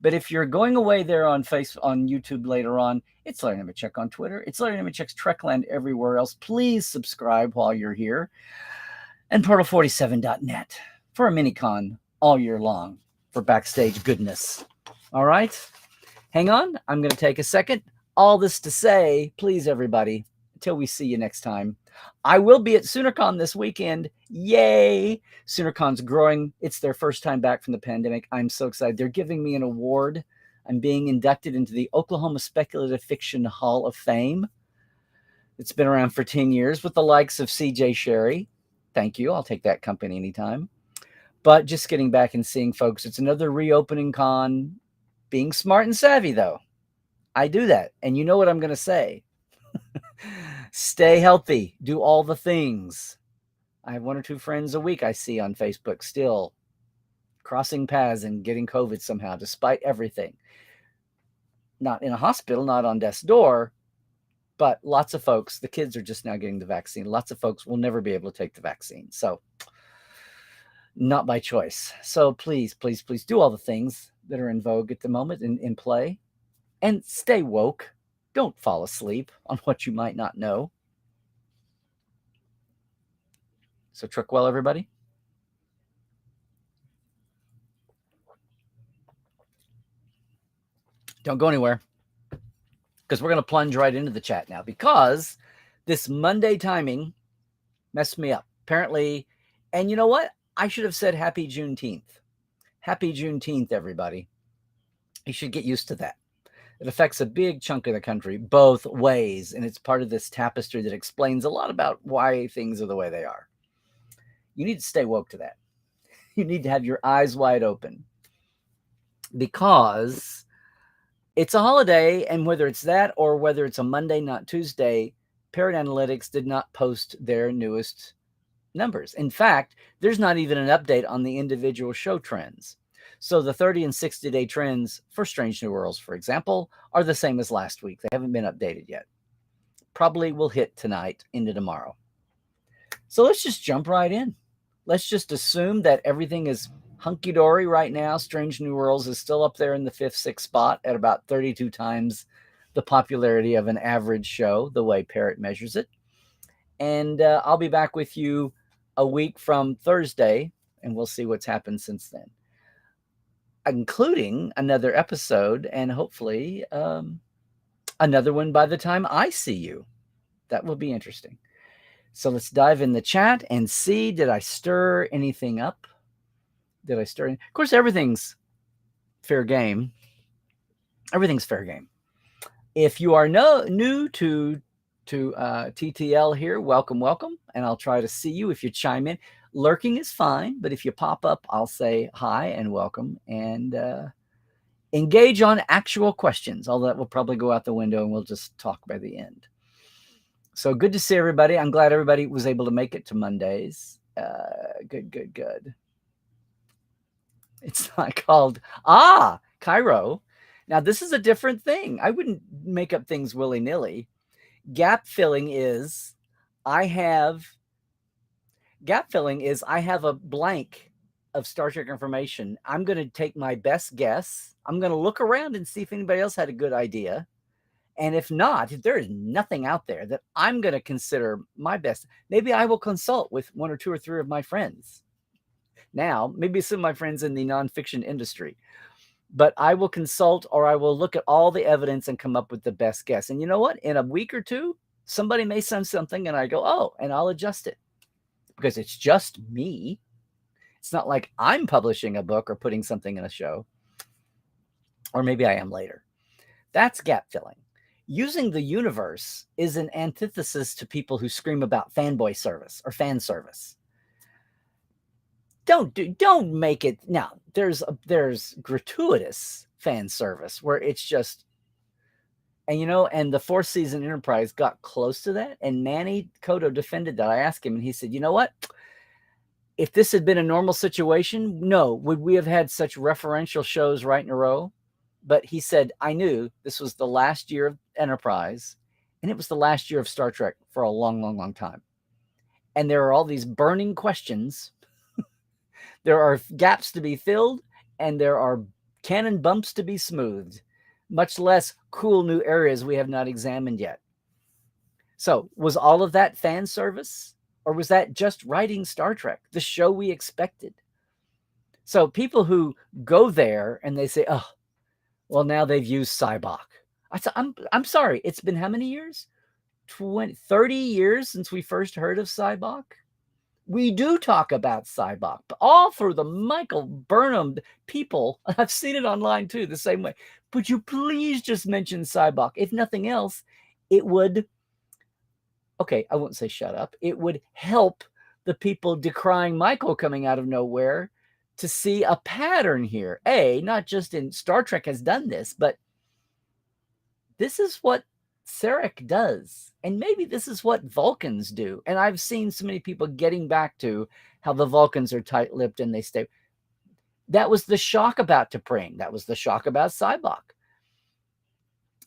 But if you're going away there on YouTube later on, it's Larry Nemechek on Twitter. It's Larry Nemechek's Trekland everywhere else. Please subscribe while you're here. And Portal47.net for a mini-con all year long for backstage goodness. All right? Hang on. I'm going to take a second. All this to say, please, everybody, until we see you next time, I will be at SoonerCon this weekend. Yay! SoonerCon's growing. It's their first time back from the pandemic. I'm so excited. They're giving me an award. I'm being inducted into the Oklahoma Speculative Fiction Hall of Fame. It's been around for 10 years with the likes of C.J. Sherry. Thank you. I'll take that company anytime. But just getting back and seeing folks. It's another reopening con. Being smart and savvy, though. I do that. And you know what I'm going to say. Stay healthy. Do all the things. I have 1 or 2 friends a week I see on Facebook still crossing paths and getting COVID somehow, despite everything. Not in a hospital, not on death's door, but lots of folks, the kids are just now getting the vaccine. Lots of folks will never be able to take the vaccine. So not by choice. So please, please, please do all the things that are in vogue at the moment in play, and stay woke. Don't fall asleep on what you might not know. So trek well, everybody. Don't go anywhere, because we're going to plunge right into the chat now, because this Monday timing messed me up, apparently. And you know what? I should have said happy Juneteenth. Happy Juneteenth, everybody. You should get used to that. It affects a big chunk of the country both ways, and it's part of this tapestry that explains a lot about why things are the way they are. You need to stay woke to that. You need to have your eyes wide open, because it's a holiday, and whether it's that or whether it's a Monday, not Tuesday, Parrot Analytics did not post their newest numbers. In fact, there's not even an update on the individual show trends. So the 30 and 60-day trends for Strange New Worlds, for example, are the same as last week. They haven't been updated yet. Probably will hit tonight into tomorrow. So let's just jump right in. Let's just assume that everything is hunky-dory right now. Strange New Worlds is still up there in the 5th, 6th spot at about 32 times the popularity of an average show, the way Parrot measures it. And I'll be back with you a week from Thursday, and we'll see what's happened since then, including another episode, and hopefully another one by the time I see you. That will be interesting. So let's dive in the chat and see, did I stir anything up? Did I stir? Of course, everything's fair game. Everything's fair game. If you are new to TTL here, welcome, welcome. And I'll try to see you if you chime in. Lurking is fine, but if you pop up, I'll say hi and welcome, and engage on actual questions. All that will probably go out the window, and we'll just talk by the end. So good to see everybody. I'm glad everybody was able to make it to Mondays. Good. It's not called Cairo. Now, this is a different thing. I wouldn't make up things willy-nilly. Gap filling is, I have Gap filling is I have a blank of Star Trek information. I'm going to take my best guess. I'm going to look around and see if anybody else had a good idea. And if not, if there is nothing out there that I'm going to consider my best, maybe I will consult with one or two or three of my friends. Now, maybe some of my friends in the nonfiction industry, but I will consult or I will look at all the evidence and come up with the best guess. And you know what? In a week or two, somebody may send something and I go, oh, and I'll adjust it because it's just me. It's not like I'm publishing a book or putting something in a show, or maybe I am later. That's gap filling. Using the universe is an antithesis to people who scream about fanboy service or fan service. Don't make it. Now, there's gratuitous fan service where it's just, and and the fourth season Enterprise got close to that, and Manny Koto defended that. I asked him, and he said, you know what? If this had been a normal situation, no, would we have had such referential shows right in a row? But he said, I knew this was the last year of Enterprise, and it was the last year of Star Trek for a long, long, long time. And there are all these burning questions. There are gaps to be filled, and there are canon bumps to be smoothed, much less cool new areas we have not examined yet. So was all of that fan service? Or was that just writing Star Trek, the show we expected? So people who go there and they say, oh, well, now they've used Cybok. I'm sorry. It's been how many years? 30 years since we first heard of Cybok? We do talk about Cybok, but all through the Michael Burnham people. I've seen it online too, the same way. Would you please just mention Cybok? If nothing else, it would, okay, I won't say shut up. It would help the people decrying Michael coming out of nowhere to see a pattern here. Not just in Star Trek has done this, but this is what Sarek does. And maybe this is what Vulcans do. And I've seen so many people getting back to how the Vulcans are tight-lipped and they stay. That was the shock about T'Pring. That was the shock about Cybok.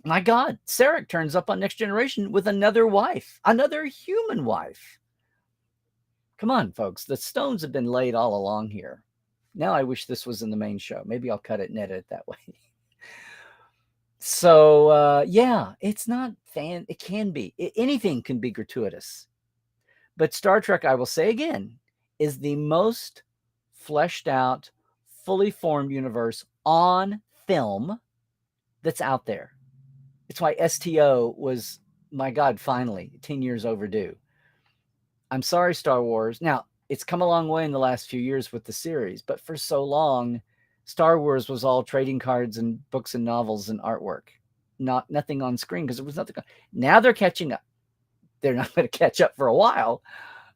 My God, Sarek turns up on Next Generation with another wife, another human wife. Come on, folks. The stones have been laid all along here. Now I wish this was in the main show. Maybe I'll cut it and edit it that way. So, yeah, it's not fan. It can be. Anything can be gratuitous. But Star Trek, I will say again, is the most fleshed out, fully formed universe on film that's out there. It's why STO was, my God, finally, 10 years overdue. I'm sorry, Star Wars. Now, it's come a long way in the last few years with the series, but for so long, Star Wars was all trading cards and books and novels and artwork, nothing on screen because there was nothing. Now they're catching up. They're not going to catch up for a while,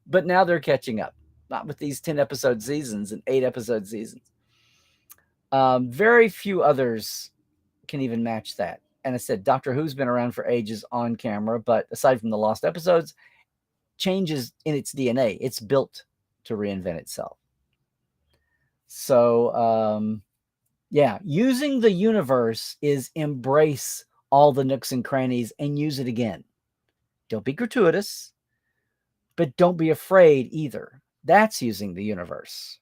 but now they're catching up. Not with these 10-episode seasons and 8-episode seasons. Very few others can even match that. And I said, Doctor Who's been around for ages on camera, but aside from the lost episodes, changes in its DNA. It's built to reinvent itself. So, yeah, using the universe is embrace all the nooks and crannies and use it again. Don't be gratuitous, but don't be afraid either. That's using the universe.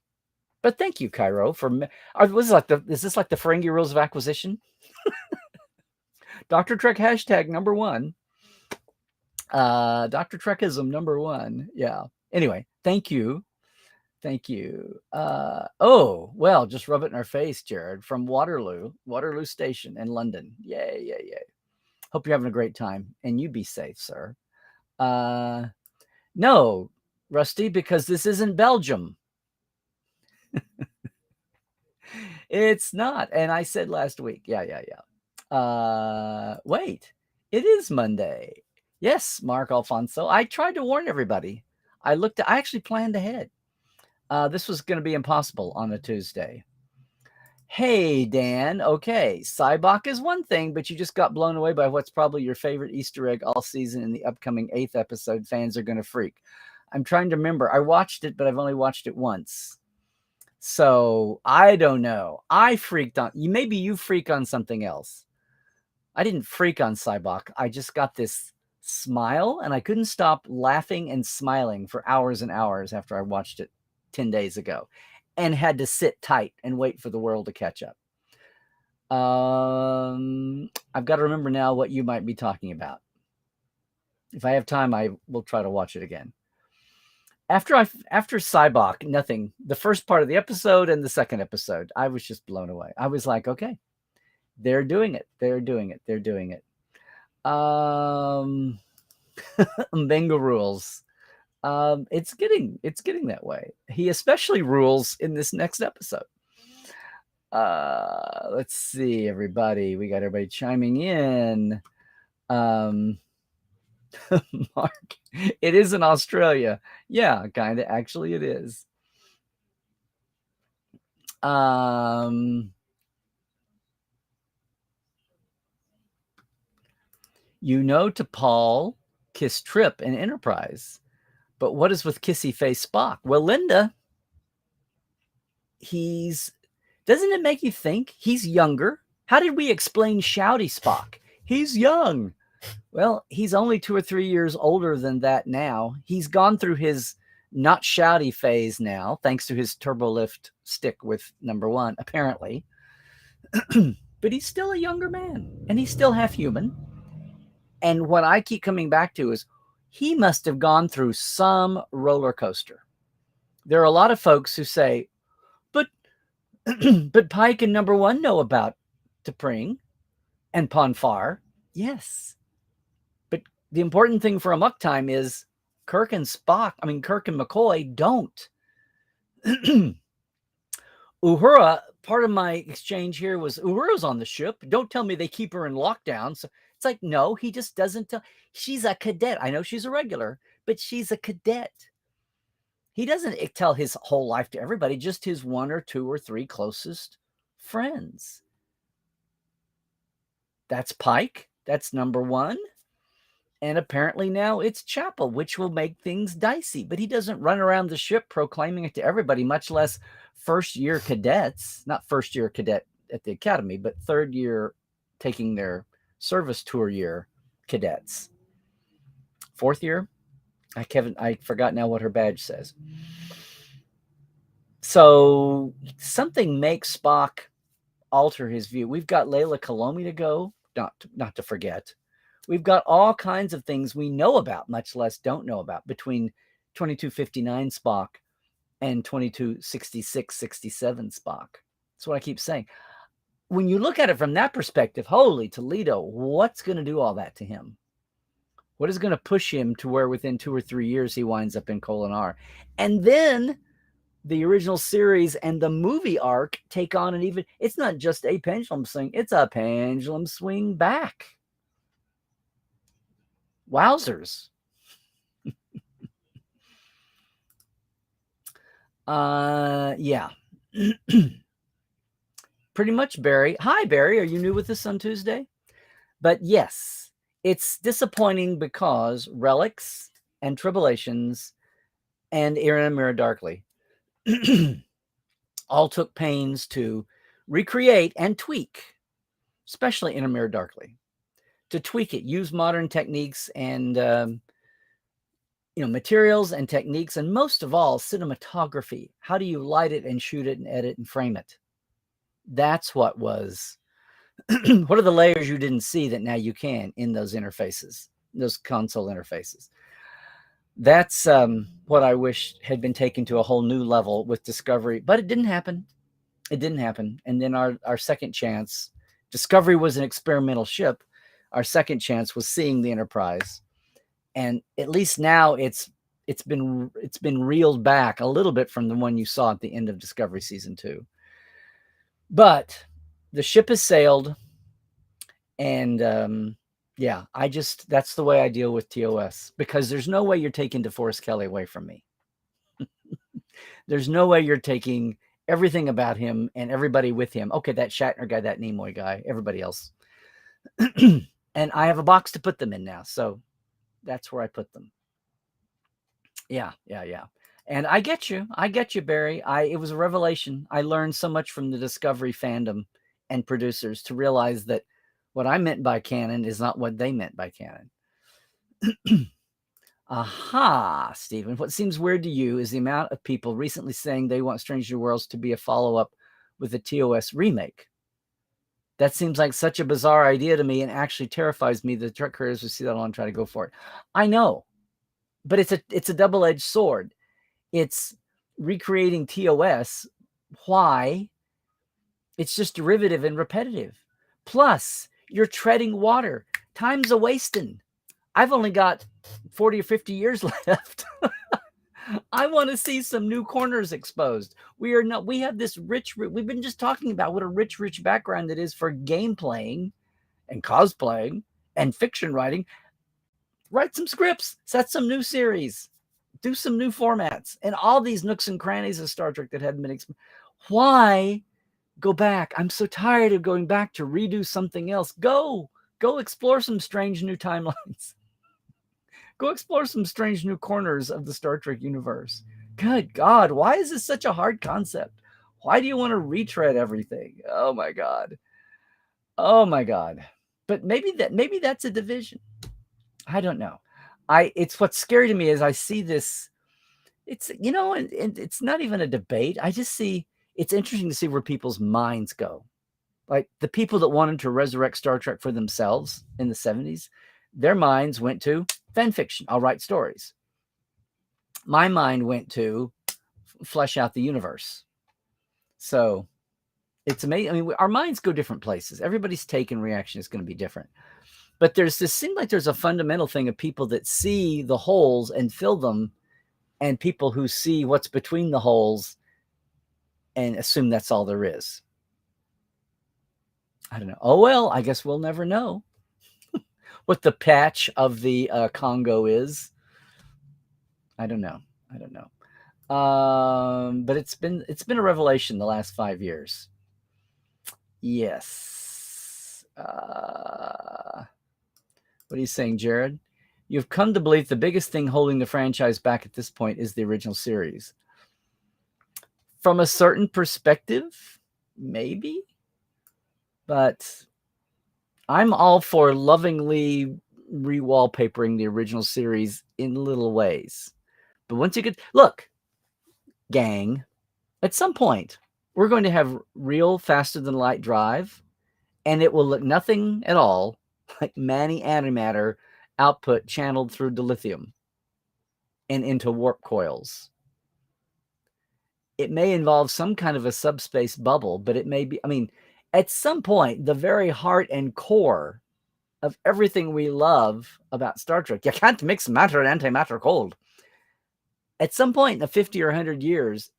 But thank you, Cairo, for is this like the Ferengi rules of acquisition? Dr. Trek hashtag #1. Dr. Trekism #1. Yeah. Anyway, thank you. Thank you. Oh, well, just rub it in our face, Jared, from Waterloo Station in London. Yay, yay, yay. Hope you're having a great time, and you be safe, sir. No, Rusty, because this isn't Belgium. It's not. And I said last week, yeah. Wait, it is Monday. Yes, Mark Alfonso. I tried to warn everybody. I actually planned ahead. This was going to be impossible on a Tuesday. Hey, Dan. Okay, Cybok is one thing, but you just got blown away by what's probably your favorite Easter egg all season in the upcoming 8th episode. Fans are going to freak. I'm trying to remember. I watched it, but I've only watched it once. So I don't know. I freaked on you. Maybe you freak on something else. I didn't freak on Cybok. I just got this smile, and I couldn't stop laughing and smiling for hours and hours after I watched it 10 days ago and had to sit tight and wait for the world to catch up. I've got to remember now what you might be talking about. If I have time, I will try to watch it again. After Cybok, nothing. The first part of the episode and the second episode, I was just blown away. I was like, okay, they're doing it. They're doing it. They're doing it. Mbenga rules. It's getting that way. He especially rules in this next episode. Let's see, everybody. We got everybody chiming in. Mark, it is in Australia. Yeah, kind of. Actually, it is. T'Pol kiss Trip in Enterprise, but what is with kissy face Spock? Well, Linda, doesn't it make you think he's younger? How did we explain shouty Spock? He's young. Well, he's only 2 or 3 years older than that now. He's gone through his not shouty phase now, thanks to his turbolift stick with number 1, apparently. But he's still a younger man, and he's still half human. And what I keep coming back to is he must have gone through some roller coaster. There are a lot of folks who say, but Pike and number 1 know about T'Pring and Ponfar. Yes. But the important thing for Amok Time is Kirk and McCoy don't. Uhura, part of my exchange here was Uhura's on the ship. Don't tell me they keep her in lockdown. So it's like, no, he just doesn't tell. She's a cadet. I know she's a regular, but she's a cadet. He doesn't tell his whole life to everybody, just his 1 or 2 or 3 closest friends. That's Pike. That's number 1. And apparently now it's Chapel, which will make things dicey. But he doesn't run around the ship proclaiming it to everybody, much less first-year cadets. Not first-year cadet at the academy, but third-year taking their service tour year cadets. 4th year? I forgot now what her badge says. So something makes Spock alter his view. We've got Layla Kalomi to go, not to forget. We've got all kinds of things we know about, much less don't know about, between 2259 Spock and 2266, 67 Spock. That's what I keep saying. When you look at it from that perspective, holy Toledo, what's going to do all that to him? What is going to push him to where within 2 or 3 years he winds up in Kolinahr? And then the original series and the movie arc take on it's not just a pendulum swing, it's a pendulum swing back. Wowzers. Yeah. Pretty much, Barry. Hi, Barry. Are you new with us on Tuesday? But yes, it's disappointing because Relics and Tribulations and Erin and Mirror Darkly all took pains to recreate and tweak, especially in Mirror Darkly, to tweak it, use modern techniques and materials and techniques, and most of all, cinematography. How do you light it and shoot it and edit and frame it? That's what was. What are the layers you didn't see that now you can in those interfaces, those console interfaces? That's what I wish had been taken to a whole new level with Discovery, but it didn't happen. It didn't happen. And then our second chance, Discovery was an experimental ship. Our second chance was seeing the Enterprise, and at least now it's been reeled back a little bit from the one you saw at the end of Discovery season 2. But the ship has sailed, and that's the way I deal with TOS, because there's no way you're taking DeForest Kelley away from me. There's no way you're taking everything about him and everybody with him. Okay, that Shatner guy, that Nimoy guy, everybody else. And I have a box to put them in now, so that's where I put them. Yeah. And I get you, Barry. It was a revelation. I learned so much from the Discovery fandom and producers to realize that what I meant by canon is not what they meant by canon. Aha, Stephen. What seems weird to you is the amount of people recently saying they want Strange New Worlds to be a follow-up with a TOS remake. That seems like such a bizarre idea to me and actually terrifies me. The Trek creators will see that on and try to go for it. I know, but it's a double-edged sword. It's recreating TOS. Why? It's just derivative and repetitive. Plus, you're treading water. Time's a wasting. I've only got 40 or 50 years left. I want to see some new corners exposed. We have this rich, we've been just talking about what a rich background it is for game playing and cosplaying and fiction writing. Write some scripts, set some new series, do some new formats, and all these nooks and crannies of Star Trek that hadn't been why go back? I'm so tired of going back to redo something else. Go explore some strange new timelines. Go explore some strange new corners of the Star Trek universe. Good God, why is this such a hard concept? Why do you want to retread everything? Oh my God. Oh my God. But maybe that's a division. I don't know. It's what's scary to me is I see this. It's, and it's not even a debate. I just see it's interesting to see where people's minds go. Like the people that wanted to resurrect Star Trek for themselves in the 70s, their minds went to fan fiction. I'll write stories. My mind went to flesh out the universe. So it's amazing. I mean, our minds go different places. Everybody's take and reaction is going to be different. But seems like there's a fundamental thing of people that see the holes and fill them, and people who see what's between the holes and assume that's all there is. I don't know. Oh, well, I guess we'll never know what the patch of the Congo is. I don't know. But it's been a revelation the last 5 years. Yes. What are you saying, Jared? You've come to believe the biggest thing holding the franchise back at this point is the original series. From a certain perspective, maybe. But I'm all for lovingly re-wallpapering the original series in little ways. But once you get... Look, gang, at some point, we're going to have real faster-than-light drive, and it will look nothing at all like Manny antimatter output channeled through dilithium and into warp coils. It may involve some kind of a subspace bubble, but it may be... I mean, at some point, the very heart and core of everything we love about Star Trek, you can't mix matter and antimatter cold. At some point in the 50 or 100 years,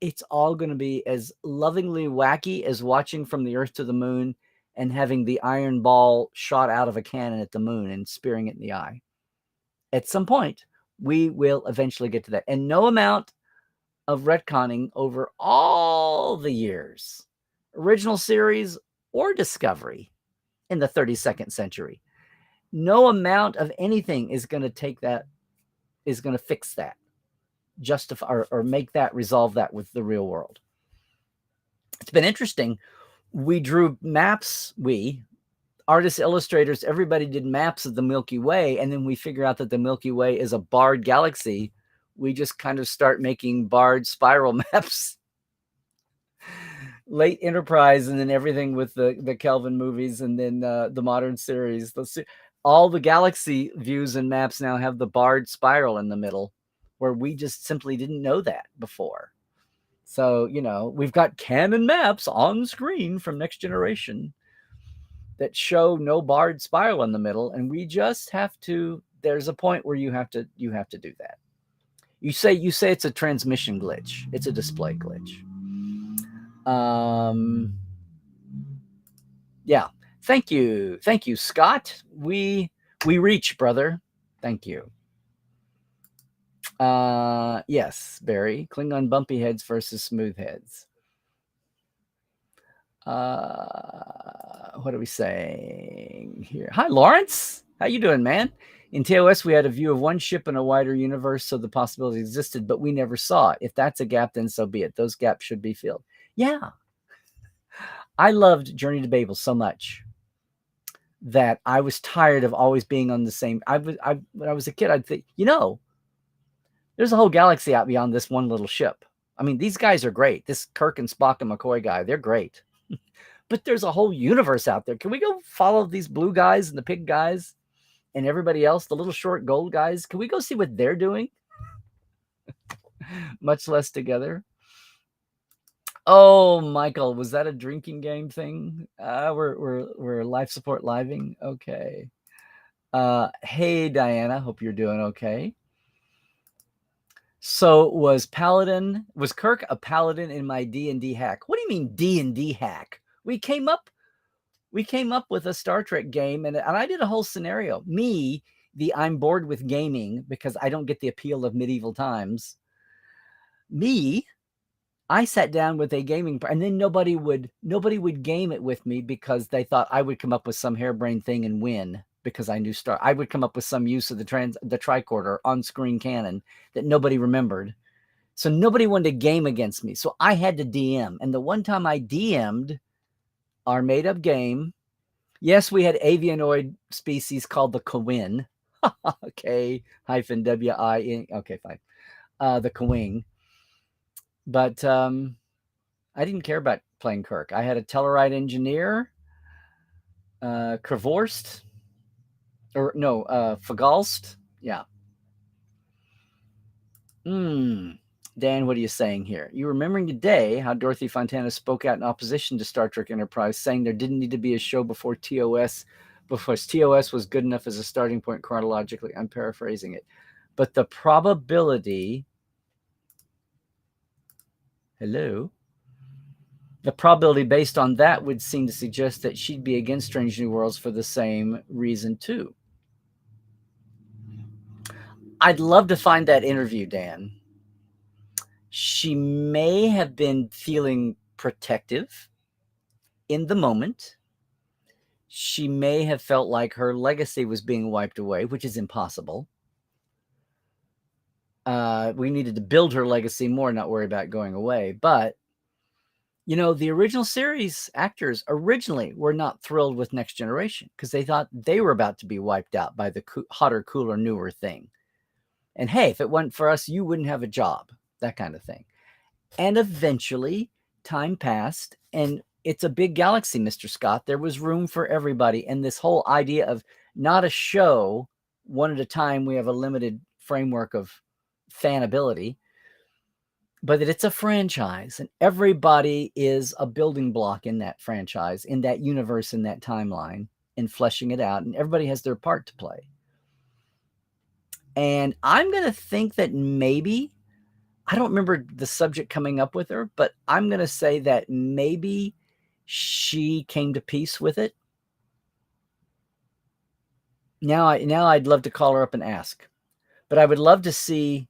it's all going to be as lovingly wacky as watching from the Earth to the moon and having the iron ball shot out of a cannon at the moon and spearing it in the eye. At some point, we will eventually get to that. And no amount of retconning over all the years, original series or Discovery in the 32nd century, no amount of anything is going to take that, is going to fix that, justify or make that, resolve that with the real world. It's been interesting. We drew maps, artists, illustrators, everybody did maps of the Milky Way, and then we figure out that the Milky Way is a barred galaxy. We just kind of start making barred spiral maps. Late Enterprise, and then everything with the Kelvin movies, and then the modern series. All the galaxy views and maps now have the barred spiral in the middle, where we just simply didn't know that before. So, we've got canon maps on screen from Next Generation that show no barred spiral in the middle, and we just have to, there's a point where you have to do that. You say it's a transmission glitch. It's a display glitch. Yeah. Thank you, Scott. We reach, brother. Thank you. Yes, Barry. Klingon bumpy heads versus smooth heads. What are we saying here? Hi, Lawrence. How you doing, man? In TOS, we had a view of one ship in a wider universe, so the possibility existed, but we never saw it. If that's a gap, then so be it. Those gaps should be filled. Yeah. I loved Journey to Babel so much. that I was tired of always being on the same. When I was a kid, I'd think, there's a whole galaxy out beyond this one little ship. I mean, these guys are great. This Kirk and Spock and McCoy guy, they're great. But there's a whole universe out there. Can we go follow these blue guys and the pig guys and everybody else, the little short gold guys? Can we go see what they're doing? Much less together. Oh, Michael, was that a drinking game thing? We're life support living. Okay. Hey, Diana, hope you're doing okay. So was Kirk a paladin in my D&D hack? What do you mean D&D hack? We came up with a Star Trek game, and I did a whole scenario. I'm bored with gaming because I don't get the appeal of medieval times. I sat down with a gaming, and then nobody would game it with me because they thought I would come up with some harebrained thing and win because I knew I would come up with some use of the tricorder on-screen cannon that nobody remembered. So nobody wanted to game against me. So I had to DM. And the one time I DM'd our made-up game, yes, we had avianoid species called the Kawin. K-W-I-N. Okay, fine. The Kawing. But I didn't care about playing Kirk. I had a Tellarite engineer, Kravorst, Fagalst. Yeah. Dan, what are you saying here? You remembering today how Dorothy Fontana spoke out in opposition to Star Trek Enterprise, saying there didn't need to be a show before TOS was good enough as a starting point chronologically. I'm paraphrasing it. But the probability... Hello? The probability based on that would seem to suggest that she'd be against Strange New Worlds for the same reason, too. I'd love to find that interview, Dan. She may have been feeling protective in the moment. She may have felt like her legacy was being wiped away, which is impossible. We needed to build her legacy more, not worry about going away. But, the original series actors originally were not thrilled with Next Generation because they thought they were about to be wiped out by the hotter, cooler, newer thing. And hey, if it wasn't for us, you wouldn't have a job, that kind of thing. And eventually, time passed, and it's a big galaxy, Mr. Scott. There was room for everybody. And this whole idea of not a show, one at a time, we have a limited framework of fan ability, but that it's a franchise, and everybody is a building block in that franchise, in that universe, in that timeline, and fleshing it out, and everybody has their part to play. And I'm going to think that maybe, I don't remember the subject coming up with her, but I'm going to say that maybe she came to peace with it. Now I'd love to call her up and ask, but I would love to see,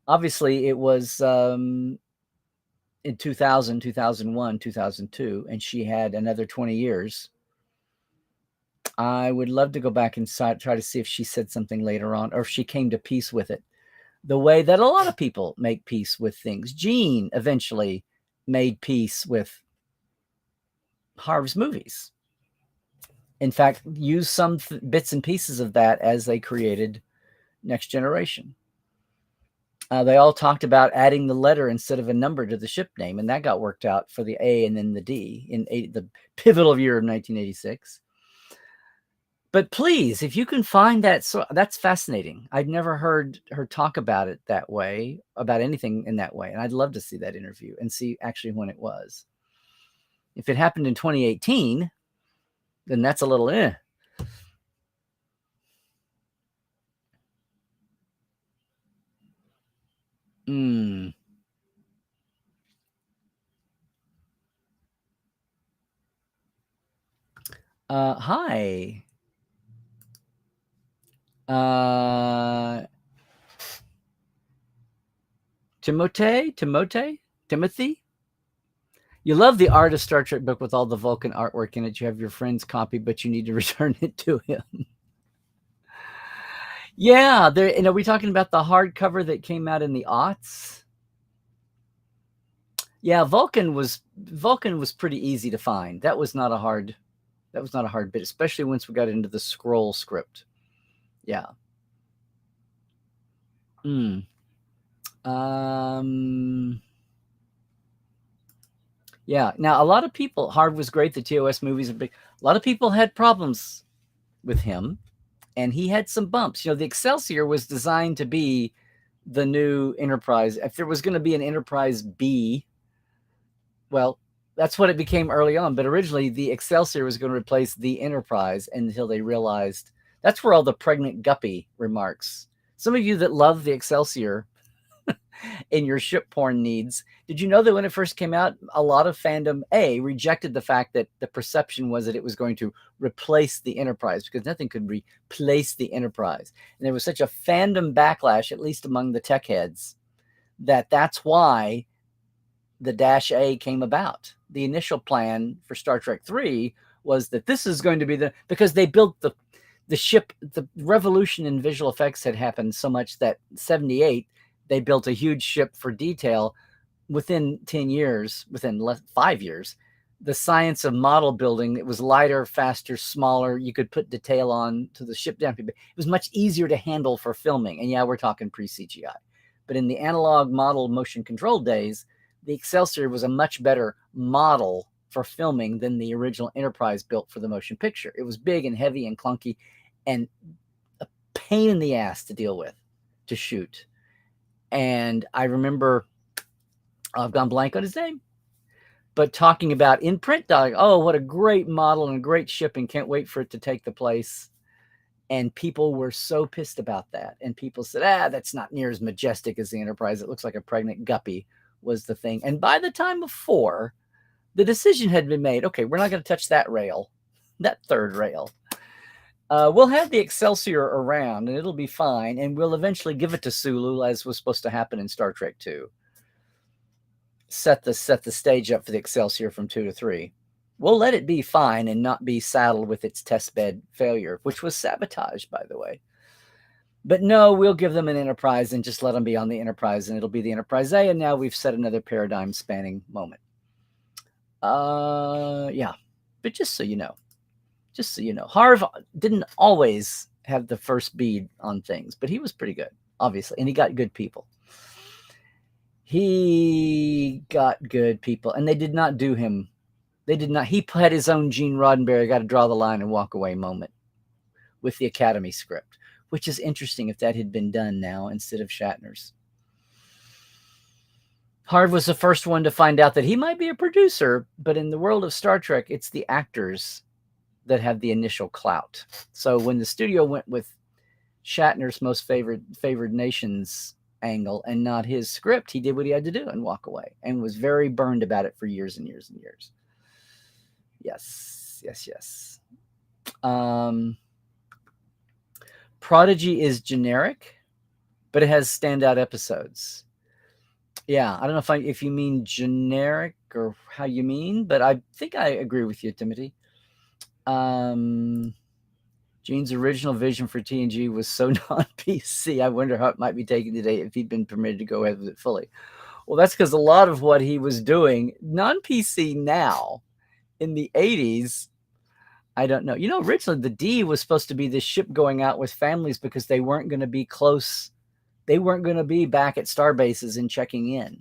obviously it was in 2000, 2001, 2002, and she had another 20 years. I would love to go back and try to see if she said something later on, or if she came to peace with it, the way that a lot of people make peace with things. Gene eventually made peace with Harv's movies. In fact, used some bits and pieces of that as they created Next Generation. They all talked about adding the letter instead of a number to the ship name, and that got worked out for the A and then the D in the pivotal year of 1986. But please, if you can find that, so that's fascinating. I'd never heard her talk about it that way, about anything in that way. And I'd love to see that interview and see actually when it was. If it happened in 2018, then that's a little Hi. Timothy? You love the art of Star Trek book with all the Vulcan artwork in it. You have your friend's copy, but you need to return it to him. Yeah, are we talking about the hardcover that came out in the aughts? Yeah, Vulcan was pretty easy to find. That was not a hard That was not a hard bit, especially once we got into the scroll script. Yeah. Yeah. Now, a lot of people, Harv was great. The TOS movies are big. A lot of people had problems with him, and he had some bumps. The Excelsior was designed to be the new Enterprise. If there was going to be an Enterprise B, well, that's what it became early on. But originally, the Excelsior was going to replace the Enterprise until they realized that's where all the pregnant guppy remarks. Some of you that love the Excelsior in your ship porn needs, did you know that when it first came out, a lot of fandom rejected the fact that the perception was that it was going to replace the Enterprise, because nothing could replace the Enterprise. And there was such a fandom backlash, at least among the tech heads, that's why the -A came about. The initial plan for Star Trek 3 was that this is going to be because they built the ship. The revolution in visual effects had happened so much that 78, they built a huge ship for detail. Within 10 years, within 5 years, the science of model building, it was lighter, faster, smaller. You could put detail on to the ship down. It was much easier to handle for filming. And yeah, we're talking pre-CGI. But in the analog model motion control days, the Excelsior was a much better model for filming than the original Enterprise built for the motion picture. It was big and heavy and clunky and a pain in the ass to deal with, to shoot. And I remember, I've gone blank on his name, but talking about in print dog, oh, what a great model and a great ship, and can't wait for it to take the place. And people were so pissed about that. And people said, that's not near as majestic as the Enterprise. It looks like a pregnant guppy, was the thing. And by the time of 4, the decision had been made, okay, we're not going to touch that rail, that third rail. We'll have the Excelsior around, and it'll be fine, and we'll eventually give it to Sulu, as was supposed to happen in Star Trek 2. Set the stage up for the Excelsior from 2 to 3. We'll let it be fine and not be saddled with its testbed failure, which was sabotage, by the way. But no, we'll give them an Enterprise and just let them be on the Enterprise, and it'll be the Enterprise A, and now we've set another paradigm-spanning moment. Yeah. But just so you know, Harv didn't always have the first bead on things, but he was pretty good, obviously, and he got good people. He got good people, and they did not do him. They did not. He had his own Gene Roddenberry, got to draw the line and walk away moment with the Academy script, which is interesting if that had been done now instead of Shatner's. Harv was the first one to find out that he might be a producer, but in the world of Star Trek, it's the actors that have the initial clout. So when the studio went with Shatner's most favored nations angle and not his script, he did what he had to do and walk away, and was very burned about it for years and years and years. Yes. Prodigy is generic, but it has standout episodes. Yeah, I don't know if you mean generic or how you mean, but I think I agree with you, Timothy. Gene's original vision for TNG was so non-PC. I wonder how it might be taken today if he'd been permitted to go ahead with it fully. Well, that's because a lot of what he was doing, non-PC now, in the 80s, I don't know. Originally the D was supposed to be this ship going out with families because they weren't going to be close. They weren't going to be back at star bases and checking in.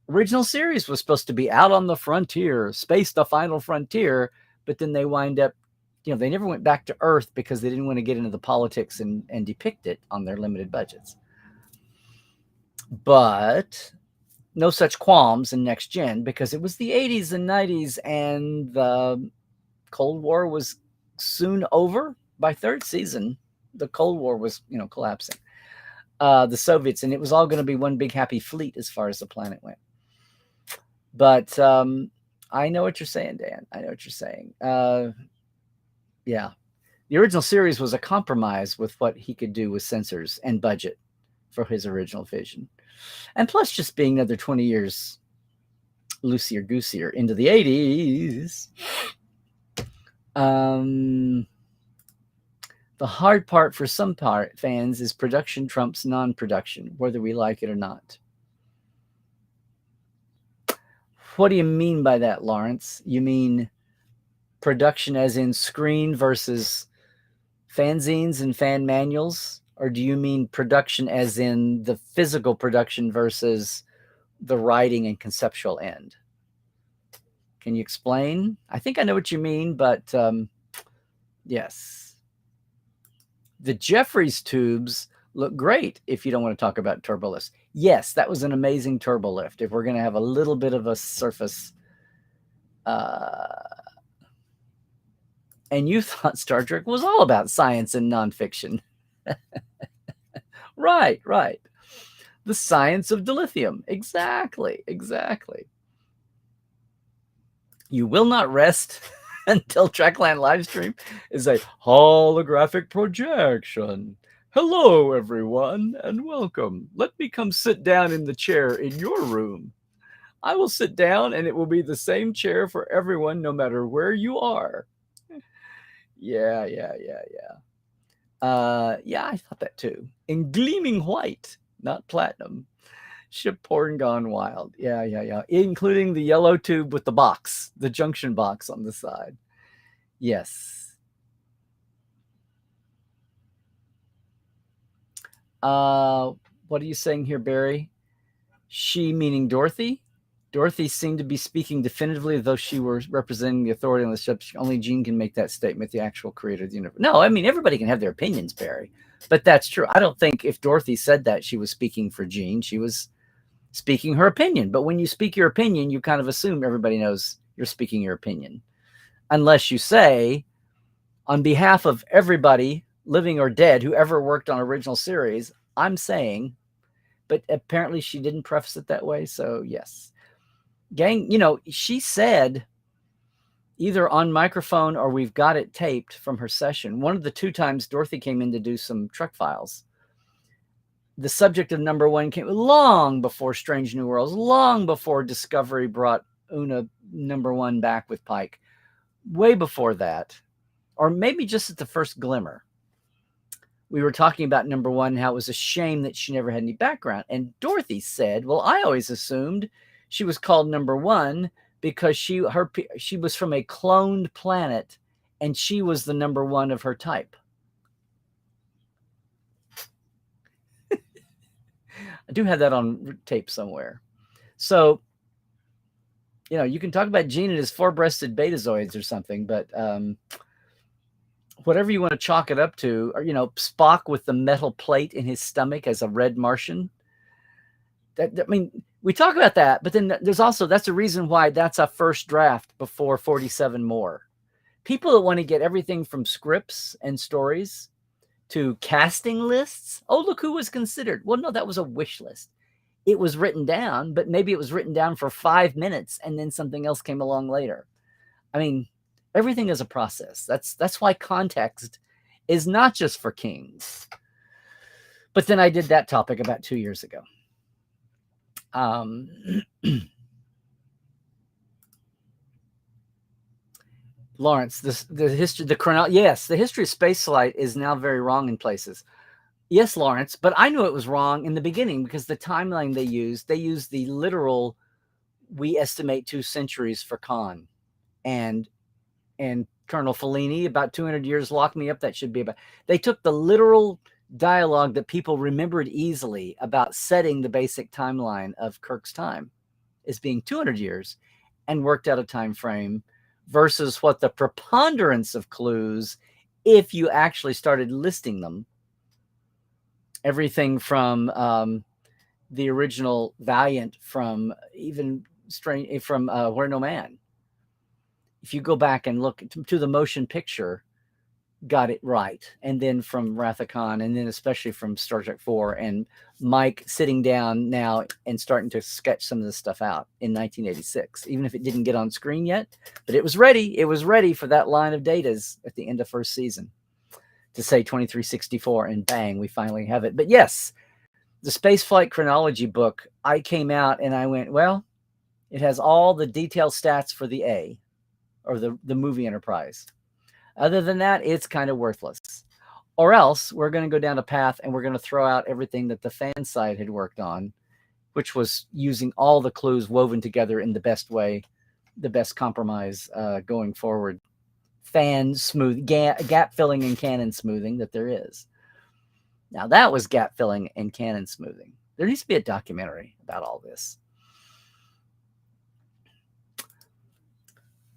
Original series was supposed to be out on the frontier, space the final frontier, but then they wind up, they never went back to Earth because they didn't want to get into the politics and depict it on their limited budgets. But no such qualms in Next Gen because it was the 80s and 90s, and the Cold War was soon over. By third season, the Cold War was, collapsing. The Soviets, and it was all going to be one big happy fleet as far as the planet went. But I know what you're saying, Dan. I know what you're saying. Yeah. The original series was a compromise with what he could do with censors and budget for his original vision. And plus just being another 20 years loosier-goosier into the 80s. The hard part for some fans is production trumps non-production, whether we like it or not. What do you mean by that, Lawrence? You mean production as in screen versus fanzines and fan manuals? Or do you mean production as in the physical production versus the writing and conceptual end? Can you explain? I think I know what you mean, but yes. The Jeffries tubes look great if you don't want to talk about turbolifts. Yes, that was an amazing turbolift. If we're going to have a little bit of a surface. And you thought Star Trek was all about science and nonfiction. Right. The science of dilithium. Exactly. You will not rest until Trekland livestream is a holographic projection. Hello, everyone, and welcome. Let me come sit down in the chair in your room. I will sit down, and it will be the same chair for everyone, no matter where you are. Yeah. I thought that too. In gleaming white, not platinum. Ship porn gone wild. Yeah. Including the yellow tube with the box, the junction box on the side. Yes. What are you saying here, Barry? She meaning Dorothy? Dorothy seemed to be speaking definitively, though she were representing the authority on the ship. Only Gene can make that statement, the actual creator of the universe. No, I mean, everybody can have their opinions, Barry. But that's true. I don't think if Dorothy said that, she was speaking for Gene. She was speaking her opinion. But when you speak your opinion, you kind of assume everybody knows you're speaking your opinion. Unless you say, on behalf of everybody, living or dead, who ever worked on original series, I'm saying, but apparently she didn't preface it that way. So yes. Gang, she said either on microphone or we've got it taped from her session. One of the 2 times Dorothy came in to do some Trek Files. The subject of number 1 came long before Strange New Worlds, long before Discovery brought Una number 1 back with Pike. Way before that, or maybe just at the first glimmer. We were talking about number 1, how it was a shame that she never had any background. And Dorothy said, well, I always assumed she was called number 1 because she was from a cloned planet and she was the number 1 of her type. I do have that on tape somewhere. So, you can talk about Gene and his 4-breasted betazoids or something, but whatever you want to chalk it up to, or, Spock with the metal plate in his stomach as a red Martian. We talk about that, but then that's the reason why that's a first draft before 47 more. People that want to get everything from scripts and stories to casting lists. Oh, look who was considered. Well, no, that was a wish list. It was written down, but maybe it was written down for 5 minutes and then something else came along later. I mean, everything is a process. That's why context is not just for kings. But then I did that topic about 2 years ago. Lawrence, the history of space flight is now very wrong in places. Yes, Lawrence, but I knew it was wrong in the beginning because the timeline they used the literal, we estimate 2 centuries for Khan, and Colonel Fellini, about 200 years, locked me up. That should be about. They took the literal dialogue that people remembered easily about setting the basic timeline of Kirk's time as being 200 years and worked out a time frame versus what the preponderance of clues, if you actually started listing them, everything from the original Valiant, from even from Where No Man. If you go back and look to the motion picture, got it right. And then from Wrath of Khan, and then especially from Star Trek 4, and Mike sitting down now and starting to sketch some of this stuff out in 1986, even if it didn't get on screen yet. But it was ready. It was ready for that line of datas at the end of first season to say 2364, and bang, we finally have it. But yes, the Spaceflight Chronology book, I came out and I went, well, it has all the detailed stats for the A, or the movie Enterprise. Other than that, it's kind of worthless. Or else we're going to go down a path and we're going to throw out everything that the fan side had worked on, which was using all the clues woven together in the best way, the best compromise going forward. gap filling and canon smoothing that there is. Now that was gap filling and canon smoothing. There needs to be a documentary about all this.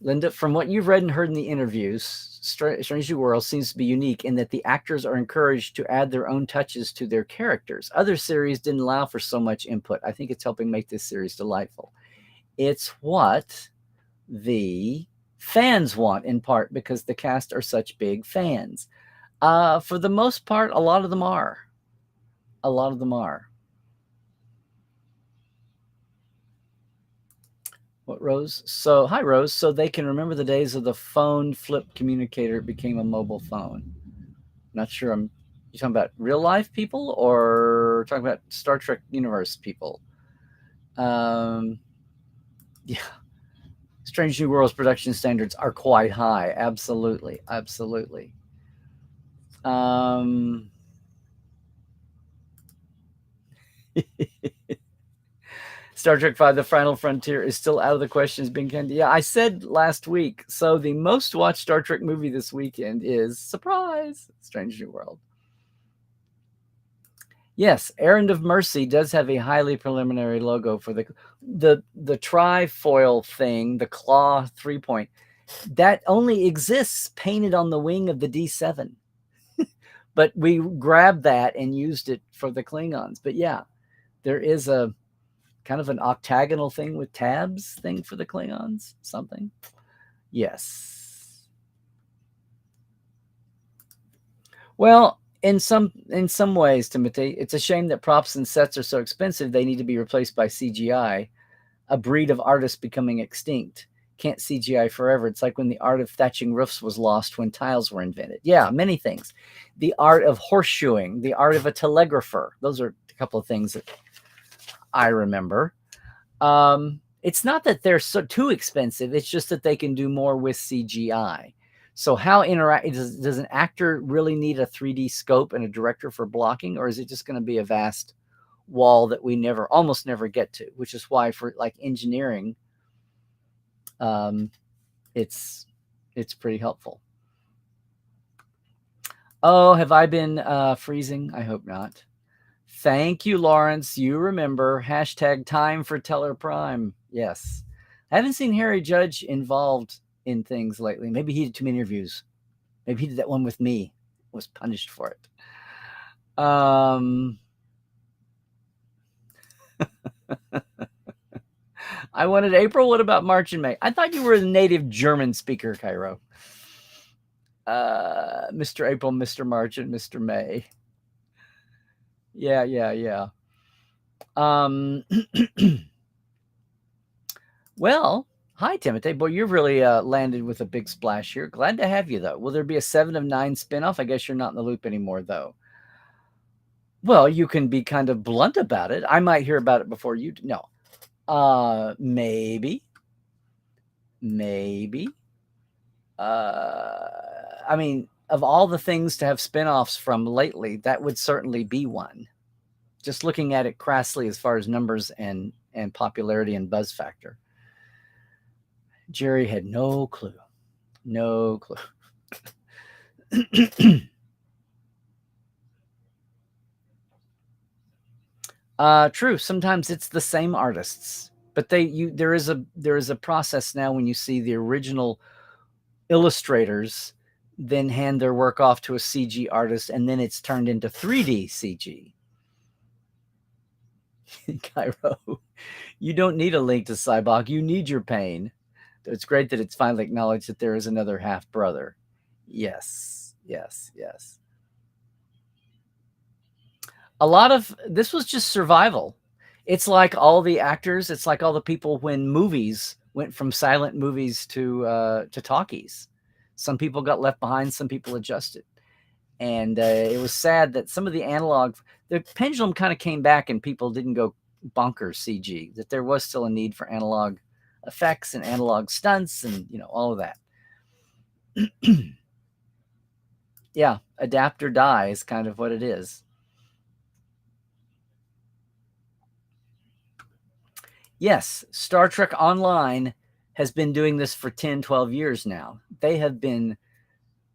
Linda, from what you've read and heard in the interviews, Strange New World seems to be unique in that the actors are encouraged to add their own touches to their characters. Other series didn't allow for so much input. I think it's helping make this series delightful. It's what the fans want, in part because the cast are such big fans. For the most part, a lot of them are. A lot of them are. What, Rose? So, hi, Rose. So they can remember the days of the phone flip communicator became a mobile phone. Not sure. You talking about real life people or talking about Star Trek universe people? Yeah. Strange New World's production standards are quite high. Absolutely. Absolutely. Star Trek V, The Final Frontier is still out of the question as being candy. Yeah, I said last week. So the most watched Star Trek movie this weekend is, surprise, Strange New World. Yes, Errand of Mercy does have a highly preliminary logo for the trifoil thing, the claw 3-point. That only exists painted on the wing of the D7. But we grabbed that and used it for the Klingons. But yeah, there is a kind of an octagonal thing with tabs thing for the Klingons, something. Yes. Well, in some ways, Timothy, it's a shame that props and sets are so expensive they need to be replaced by CGI, a breed of artists becoming extinct. Can't CGI forever. It's like when the art of thatching roofs was lost when tiles were invented. Yeah, many things. The art of horseshoeing, the art of a telegrapher. Those are a couple of things that I remember. It's not that they're too expensive. It's just that they can do more with CGI. So how does an actor really need a 3D scope and a director for blocking, or is it just going to be a vast wall that we almost never get to? Which is why for like engineering, it's pretty helpful. Oh, have I been freezing? I hope not. Thank you, Lawrence. You remember #time for Teller Prime. Yes. I haven't seen Harry Judge involved in things lately. Maybe he did too many interviews. Maybe he did that one with me. Was punished for it. I wanted April. What about March and May? I thought you were a native German speaker, Cairo. Mr. April, Mr. March, and Mr. May. Yeah. Well, hi, Timothy. Boy, you've really landed with a big splash here. Glad to have you, though. Will there be a 7 of 9 spinoff? I guess you're not in the loop anymore, though. Well, you can be kind of blunt about it. I might hear about it before you do. No. Maybe. I mean, of all the things to have spinoffs from lately, that would certainly be one. Just looking at it crassly as far as numbers and popularity and buzz factor. Jerry had no clue. No clue. True. Sometimes it's the same artists, but there is a process now when you see the original illustrators then hand their work off to a CG artist, and then it's turned into 3D CG. Cairo, you don't need a link to Cybok. You need your pain. It's great that it's finally acknowledged that there is another half brother. Yes. A lot of this was just survival. It's like all the actors. It's like all the people when movies went from silent movies to talkies. Some people got left behind. Some people adjusted. And it was sad that some of the pendulum kind of came back and people didn't go bonkers CG, that there was still a need for analog effects and analog stunts and, all of that. Yeah, adapt or die is kind of what it is. Yes, Star Trek Online has been doing this for 10, 12 years now. They have been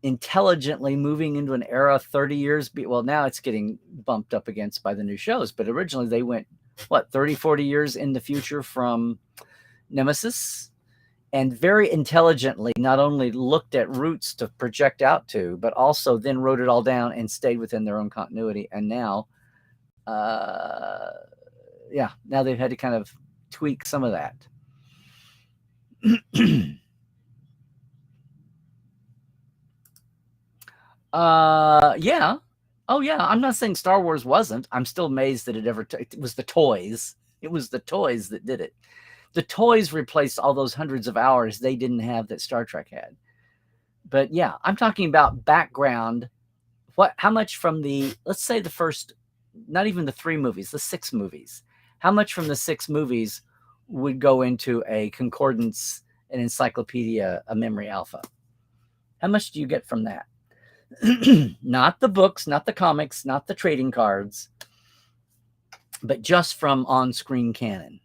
intelligently moving into an era 30 years. Well, now it's getting bumped up against by the new shows, but originally they went, 30, 40 years in the future from Nemesis, and very intelligently not only looked at routes to project out to, but also then wrote it all down and stayed within their own continuity. And now, now they've had to kind of tweak some of that. Yeah. Oh, yeah. I'm not saying Star Wars wasn't. I'm still amazed that it was the toys. It was the toys that did it. The toys replaced all those hundreds of hours they didn't have that Star Trek had. But yeah, I'm talking about background. How much from let's say the first, not even the 3 movies, the 6 movies, how much from the 6 movies would go into a concordance, an encyclopedia, a memory alpha? How much do you get from that? Not the books, not the comics, not the trading cards, but just from on-screen canon.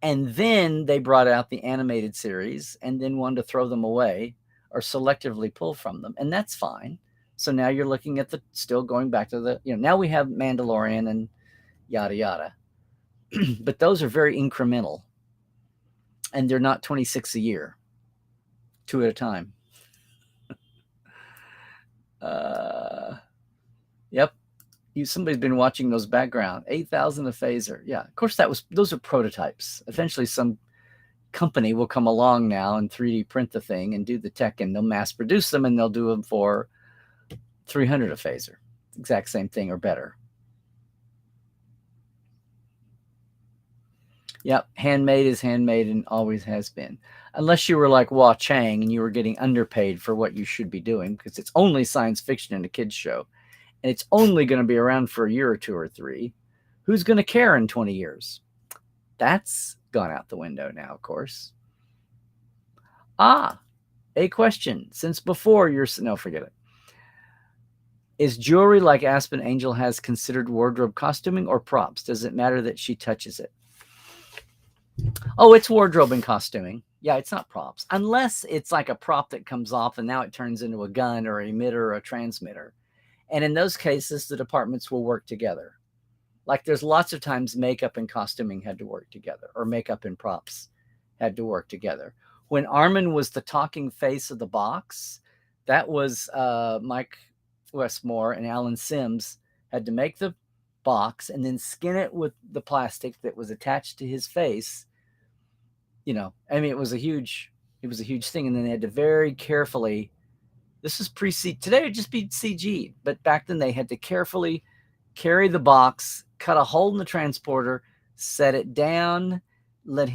And then they brought out the animated series and then wanted to throw them away or selectively pull from them. And that's fine. So now you're looking at still going back to now we have Mandalorian and yada, yada. But those are very incremental. And they're not 26 a year, 2 at a time. Yep. Somebody's been watching those background. 8,000 a phaser. Yeah, of course those are prototypes. Eventually some company will come along now and 3D print the thing and do the tech, and they'll mass produce them, and they'll do them for 300 a phaser. Exact same thing or better. Yep, handmade is handmade and always has been. Unless you were like Wah Chang and you were getting underpaid for what you should be doing, because it's only science fiction in a kid's show. And it's only going to be around for a year or 2 or 3. Who's going to care in 20 years? That's gone out the window now, of course. A question. Since before no, forget it. Is jewelry like Aspen Angel has considered wardrobe costuming or props? Does it matter that she touches it? Oh, it's wardrobe and costuming. Yeah, it's not props. Unless it's like a prop that comes off and now it turns into a gun or an emitter or a transmitter. And in those cases, the departments will work together. Like there's lots of times makeup and costuming had to work together, or makeup and props had to work together. When Armin was the talking face of the box, that was Mike Westmore and Alan Sims had to make the box and then skin it with the plastic that was attached to his face. It was a huge thing. And then they had to very carefully, this is pre-CG. Today it would just be CG, but back then they had to carefully carry the box, cut a hole in the transporter, set it down, let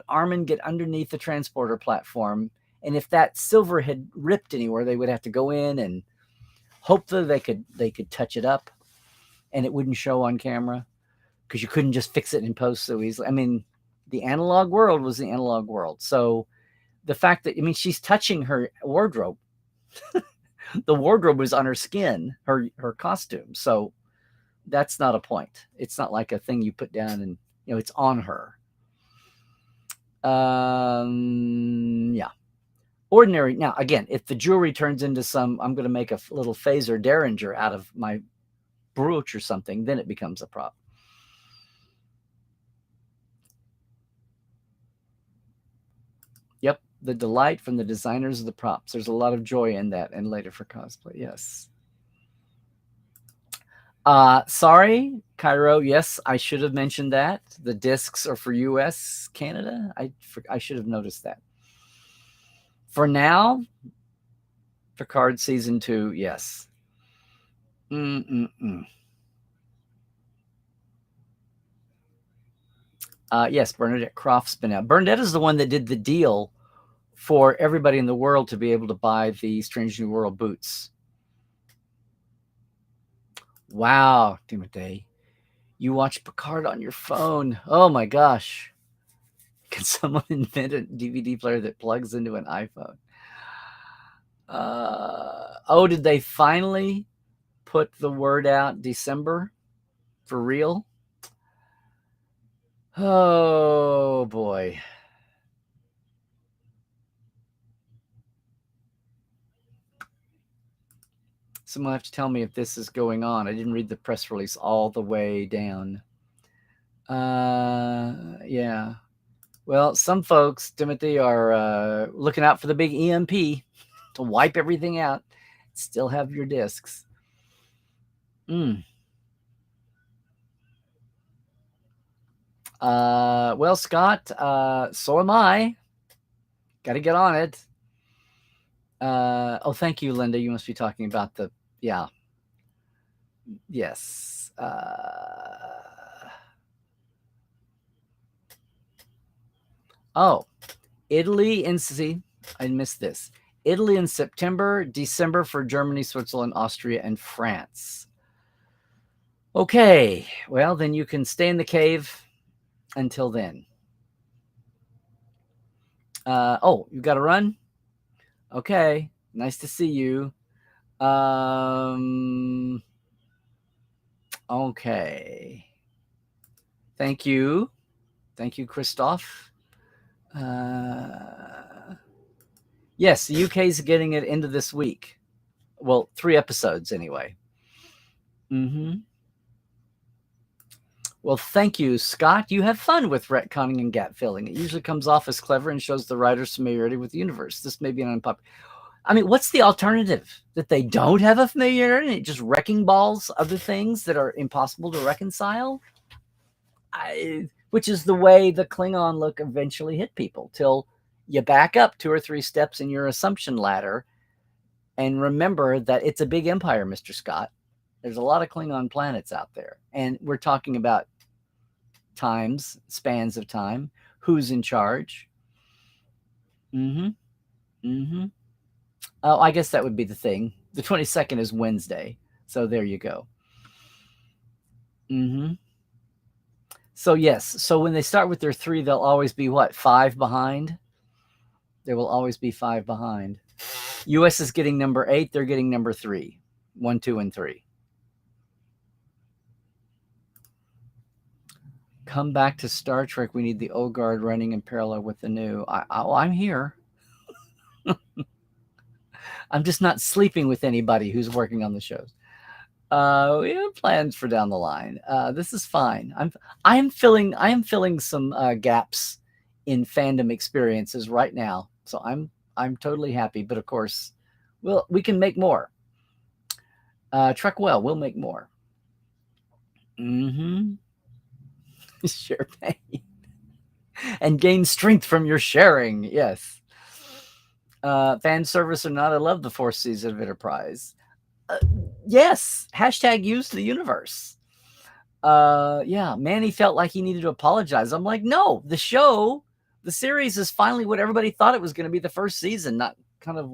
Armin get underneath the transporter platform. And if that silver had ripped anywhere, they would have to go in and hopefully they could touch it up and it wouldn't show on camera, because you couldn't just fix it in post so easily. The analog world was the analog world. So the fact that, she's touching her wardrobe. The wardrobe was on her skin, her costume. So that's not a point. It's not like a thing you put down and, it's on her. Yeah. Ordinary. Now, again, if the jewelry turns into I'm going to make a little phaser derringer out of my brooch or something, then it becomes a prop. Yep. The delight from the designers of the props. There's a lot of joy in that, and later for cosplay. Yes. Sorry, Cairo. Yes, I should have mentioned that. The discs are for US, Canada. I should have noticed that. For now, Picard season 2, yes. Yes, Bernadette Croft's been out. Bernadette is the one that did the deal for everybody in the world to be able to buy the Strange New World boots. Wow, Timothy. You watch Picard on your phone. Oh my gosh. Can someone invent a DVD player that plugs into an iPhone? Did they finally put the word out December? For real? Oh boy. Someone will have to tell me if this is going on. I didn't read the press release all the way down. Yeah. Well, some folks, Timothy, are looking out for the big EMP to wipe everything out. Still have your discs. Well, Scott, so am I. Got to get on it. Oh, thank you, Linda. You must be talking about the, yeah. Yes. Oh, Italy in, see, I missed this. Italy in September, December for Germany, Switzerland, Austria, and France. Okay, well, then you can stay in the cave until then. Oh, you got to run? Okay, nice to see you. Okay. Thank you. Thank you, Christoph. Yes, the UK's getting it into this week. Well, 3 episodes anyway. Well, thank you, Scott. You have fun with retconning and gap filling. It usually comes off as clever and shows the writer's familiarity with the universe. This may be an unpopular. I mean, what's the alternative? That they don't have a familiarity and it just wrecking balls other things that are impossible to reconcile? Which is the way the Klingon look eventually hit people, till you back up 2 or 3 steps in your assumption ladder and remember that it's a big empire, Mr. Scott. There's a lot of Klingon planets out there. And we're talking about spans of time. Who's in charge? Oh, I guess that would be the thing. The 22nd is Wednesday. So there you go. So yes. So when they start with their 3, they'll always be what? 5 behind? There will always be 5 behind. US is getting number 8. They're getting number 3. 1, 2, and 3. Come back to Star Trek. We need the old guard running in parallel with the new. I'm here. I'm just not sleeping with anybody who's working on the shows. We have plans for down the line. This is fine. I am filling some gaps in fandom experiences right now. So I'm totally happy. But of course, we can make more. Trek well, we'll make more. Share pain and gain strength from your sharing. Yes. Fan service or not, I love the 4th season of Enterprise. Yes. Hashtag use the universe. Yeah, Manny felt like he needed to apologize. I'm like, no, the series is finally what everybody thought it was going to be the first season, not kind of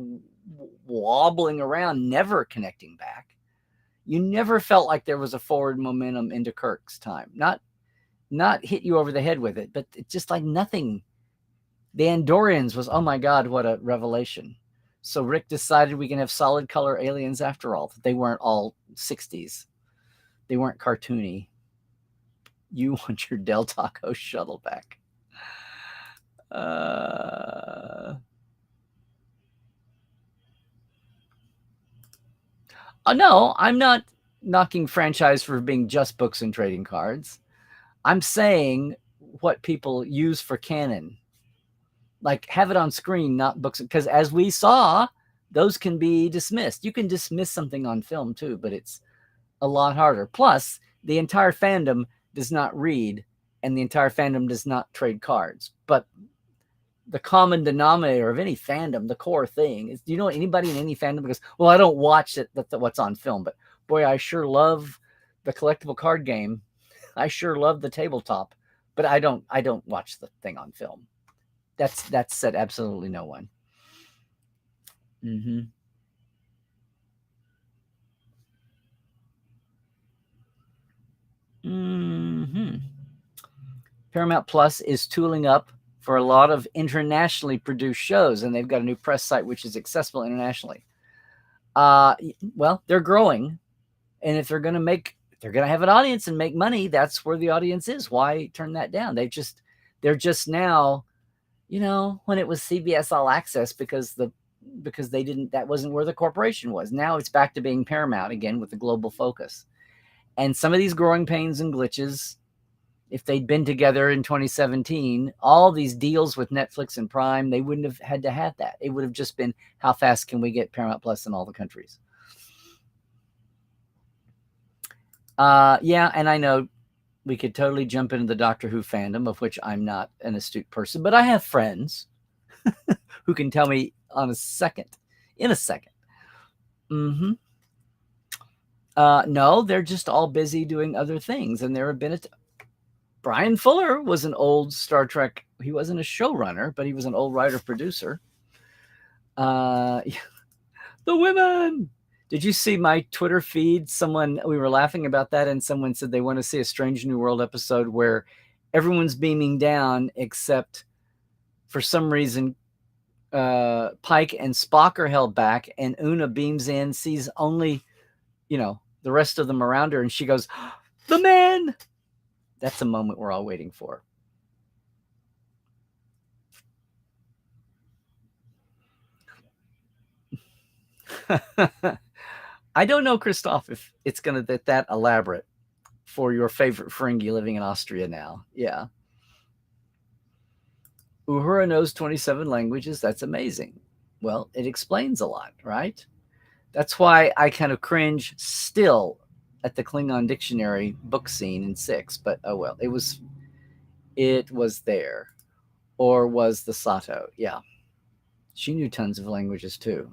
wobbling around, never connecting back. You never felt like there was a forward momentum into Kirk's time. Not hit you over the head with it, but it's just like nothing. The Andorians was, oh my God, what a revelation. So Rick decided we can have solid color aliens after all. They weren't all 60s. They weren't cartoony. You want your Del Taco shuttle back. No, I'm not knocking franchise for being just books and trading cards. I'm saying what people use for canon. Like, have it on screen, not books. Because as we saw, those can be dismissed. You can dismiss something on film too, but it's a lot harder. Plus, the entire fandom does not read, and the entire fandom does not trade cards. But the common denominator of any fandom, the core thing, is, do you know anybody in any fandom goes, well, I don't watch it, what's on film, but boy, I sure love the collectible card game. I sure love the tabletop, but I don't watch the thing on film. That's said absolutely no one. Paramount Plus is tooling up for a lot of internationally produced shows, and they've got a new press site which is accessible internationally. Well, they're growing, and if they're going to have an audience and make money, that's where the audience is. Why turn that down? They're just now, when it was CBS All Access, because the because that wasn't where the corporation was. Now it's back to being Paramount again with the global focus. And some of these growing pains and glitches, if they'd been together in 2017, all these deals with Netflix and Prime, they wouldn't have had to have that. It would have just been, how fast can we get Paramount Plus in all the countries? Yeah, and I know we could totally jump into the Doctor Who fandom, of which I'm not an astute person, but I have friends who can tell me in a second. Mm-hmm. No, they're just all busy doing other things, and there have been Brian Fuller was an old Star Trek. He wasn't a showrunner, but he was an old writer-producer. The women. Did you see my Twitter feed? We were laughing about that, and someone said they want to see a Strange New World episode where everyone's beaming down except for some reason Pike and Spock are held back, and Una beams in, sees only, the rest of them around her, and she goes, "The men!" That's a moment we're all waiting for. I don't know, Christoph, if it's going to be that elaborate for your favorite Ferengi living in Austria now. Yeah. Uhura knows 27 languages. That's amazing. Well, it explains a lot, right? That's why I kind of cringe still at the Klingon dictionary book scene in 6, but oh well, it was there. Or was the Sato? Yeah. She knew tons of languages too.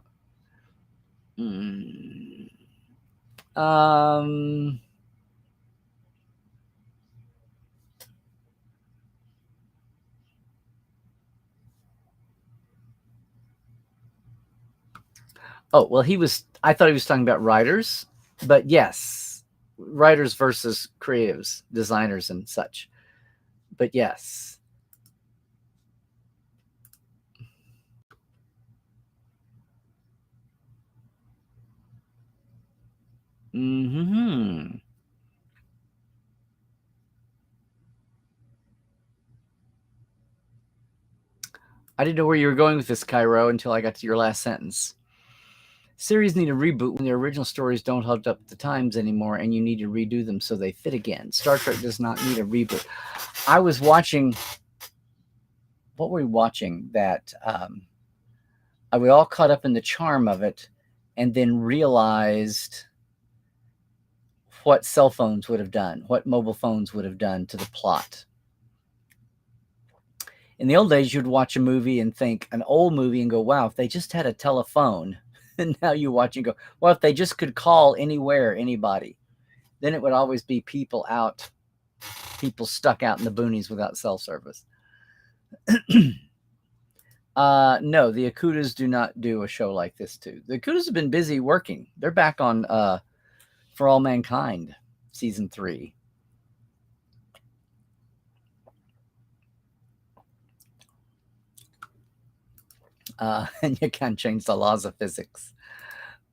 Oh, well, I thought he was talking about writers, but yes, writers versus creatives, designers and such. But yes. Mm-hmm. I didn't know where you were going with this, Cairo, until I got to your last sentence. Series need a reboot when the original stories don't hold up the times anymore, and you need to redo them so they fit again. Star Trek does not need a reboot. I was watching. What were we watching? That we all caught up in the charm of it, and then realized what cell phones would have done, what mobile phones would have done to the plot. In the old days, you'd watch a movie and think, an old movie, and go, wow, if they just had a telephone. And now you watch and go, well, if they just could call anywhere, anybody, then it would always be people stuck out in the boonies without cell service. No, the Akutas do not do a show like this too. The Akutas have been busy working. They're back on For All Mankind, season 3. And you can't change the laws of physics.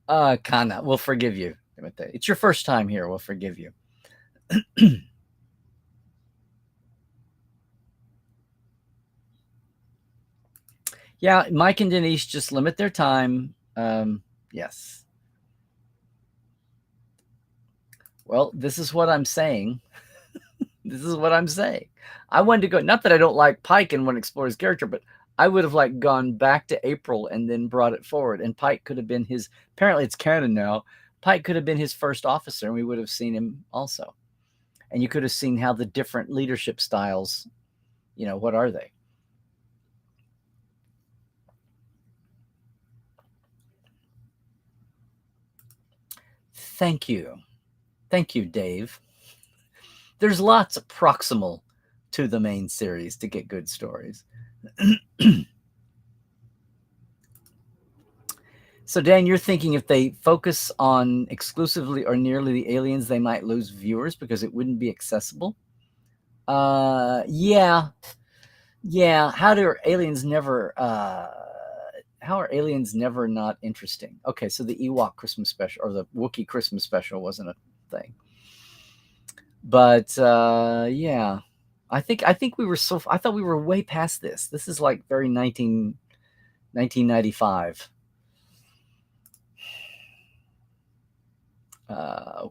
Kana, we'll forgive you. It's your first time here. We'll forgive you. Yeah, Mike and Denise just limit their time. Yes. Well, this is what I'm saying. This is what I'm saying. I wanted to go, not that I don't like Pike and want to explore his character, but I would have gone back to April and then brought it forward. And Pike could have been apparently it's canon now. Pike could have been his first officer, and we would have seen him also. And you could have seen how the different leadership styles, what are they? Thank you. Thank you, Dave. There's lots of proximal to the main series to get good stories. So, Dan, you're thinking if they focus on exclusively or nearly the aliens, they might lose viewers because it wouldn't be accessible? Yeah. How are aliens never not interesting? Okay, so the Ewok Christmas special or the Wookiee Christmas special wasn't a thing. But yeah, I think we were I thought we were way past this. This is very 1995.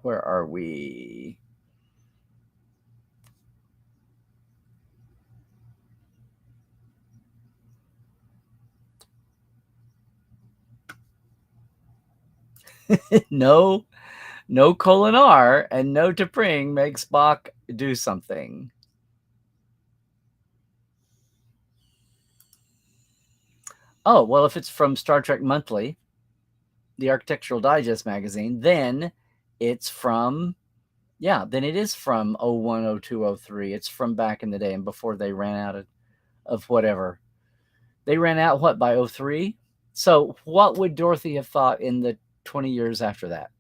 Where are we? No, no colon R and no T'Pring makes Spock do something. Oh, well, if it's from Star Trek Monthly, the Architectural Digest magazine, then it's from, yeah, then it is from 01, 02, 03. It's from back in the day and before they ran out of whatever. They ran out, what, by 03? So what would Dorothy have thought in the 20 years after that?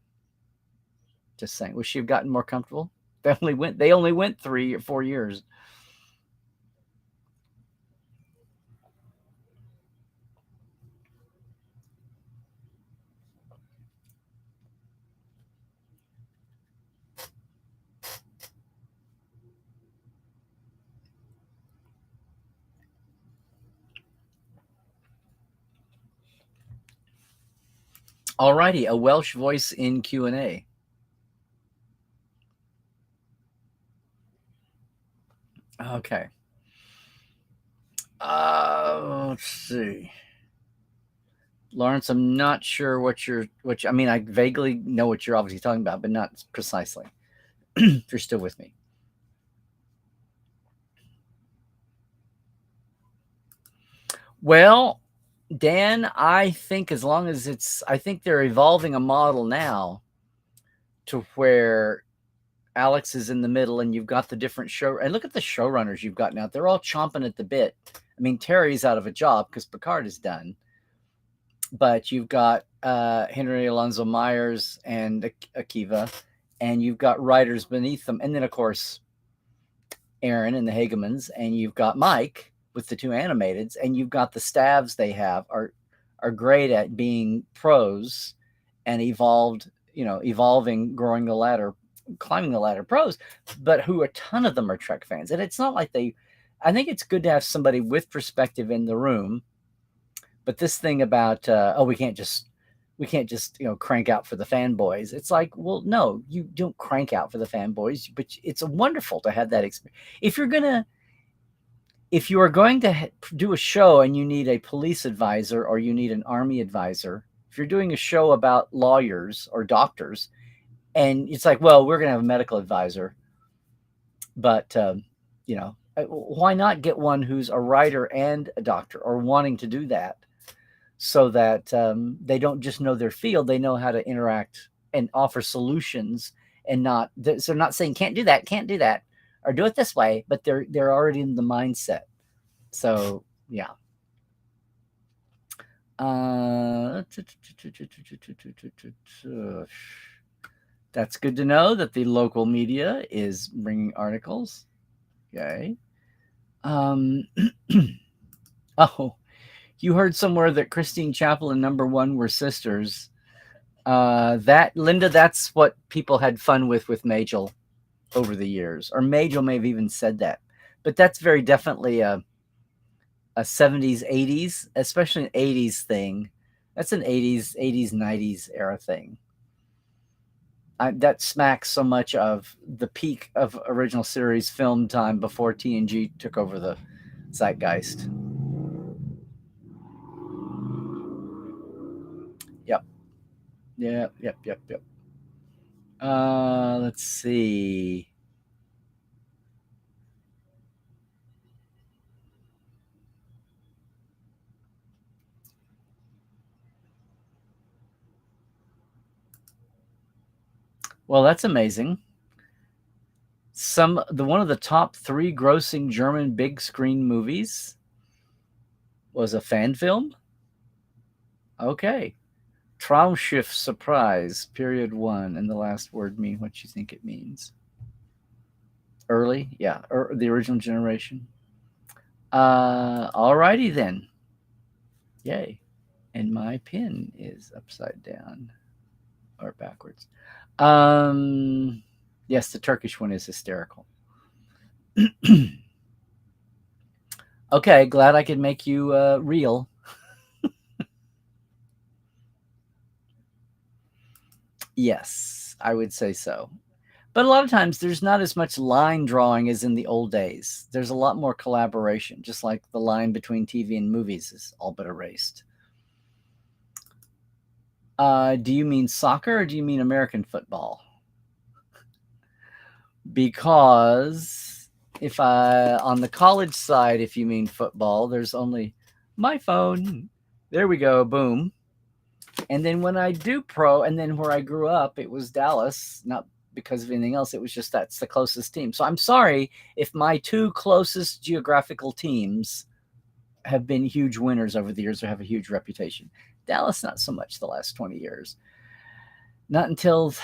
Just saying. Would she have gotten more comfortable? They only went 3 or 4 years. Alrighty, a Welsh voice in Q&A. Okay. Let's see. Lawrence, I'm not sure I mean, I vaguely know what you're obviously talking about, but not precisely. If you're still with me. Well, Dan, I think as long as I think they're evolving a model now to where Alex is in the middle and you've got the different show. And look at the showrunners you've got now. They're all chomping at the bit. I mean, Terry's out of a job because Picard is done. But you've got Henry Alonso Myers and Akiva, and you've got writers beneath them. And then, of course, Aaron and the Hagemans, and you've got Mike with the two animateds, and you've got the Stavs they have are great at being pros and evolving, growing the ladder, climbing the ladder pros, but who a ton of them are Trek fans. And it's not like I think it's good to have somebody with perspective in the room. But this thing about we can't just crank out for the fanboys. It's like, well, no, you don't crank out for the fanboys, but it's wonderful to have that experience. If you are going to do a show and you need a police advisor or you need an army advisor, if you're doing a show about lawyers or doctors, and it's like, well, we're going to have a medical advisor, but why not get one who's a writer and a doctor or wanting to do that? So that they don't just know their field, they know how to interact and offer solutions, and so they're not saying can't do that, or do it this way, but they're already in the mindset. So yeah. That's good to know that the local media is bringing articles. Okay. Oh, you heard somewhere that Christine Chapel and Number One were sisters. That, Linda, that's what people had fun with Majel over the years. Or Majel may have even said that. But that's very definitely a 70s, 80s, especially an 80s thing. That's an 80s, 90s era thing. That smacks so much of the peak of original series film time before TNG took over the zeitgeist. Yep. Yep. Let's see. Well, that's amazing. One of the top 3 grossing German big screen movies was a fan film. Okay. Traumschiff Surprise, period 1, and the last word mean what you think it means. Early, yeah, the original generation. Alrighty then. Yay. And my pin is upside down or backwards. Yes, the Turkish one is hysterical. Okay, glad I could make you real. Yes. I would say so. But a lot of times there's not as much line drawing as in the old days. There's a lot more collaboration, just like the line between TV and movies is all but erased. Do you mean soccer or do you mean American football? Because if on the college side, if you mean football, there's only my phone. There we go, boom. And then when I do pro, and then where I grew up, it was Dallas, not because of anything else. It was just that's the closest team. So I'm sorry if my two closest geographical teams have been huge winners over the years or have a huge reputation. Dallas, not so much the last 20 years. Not until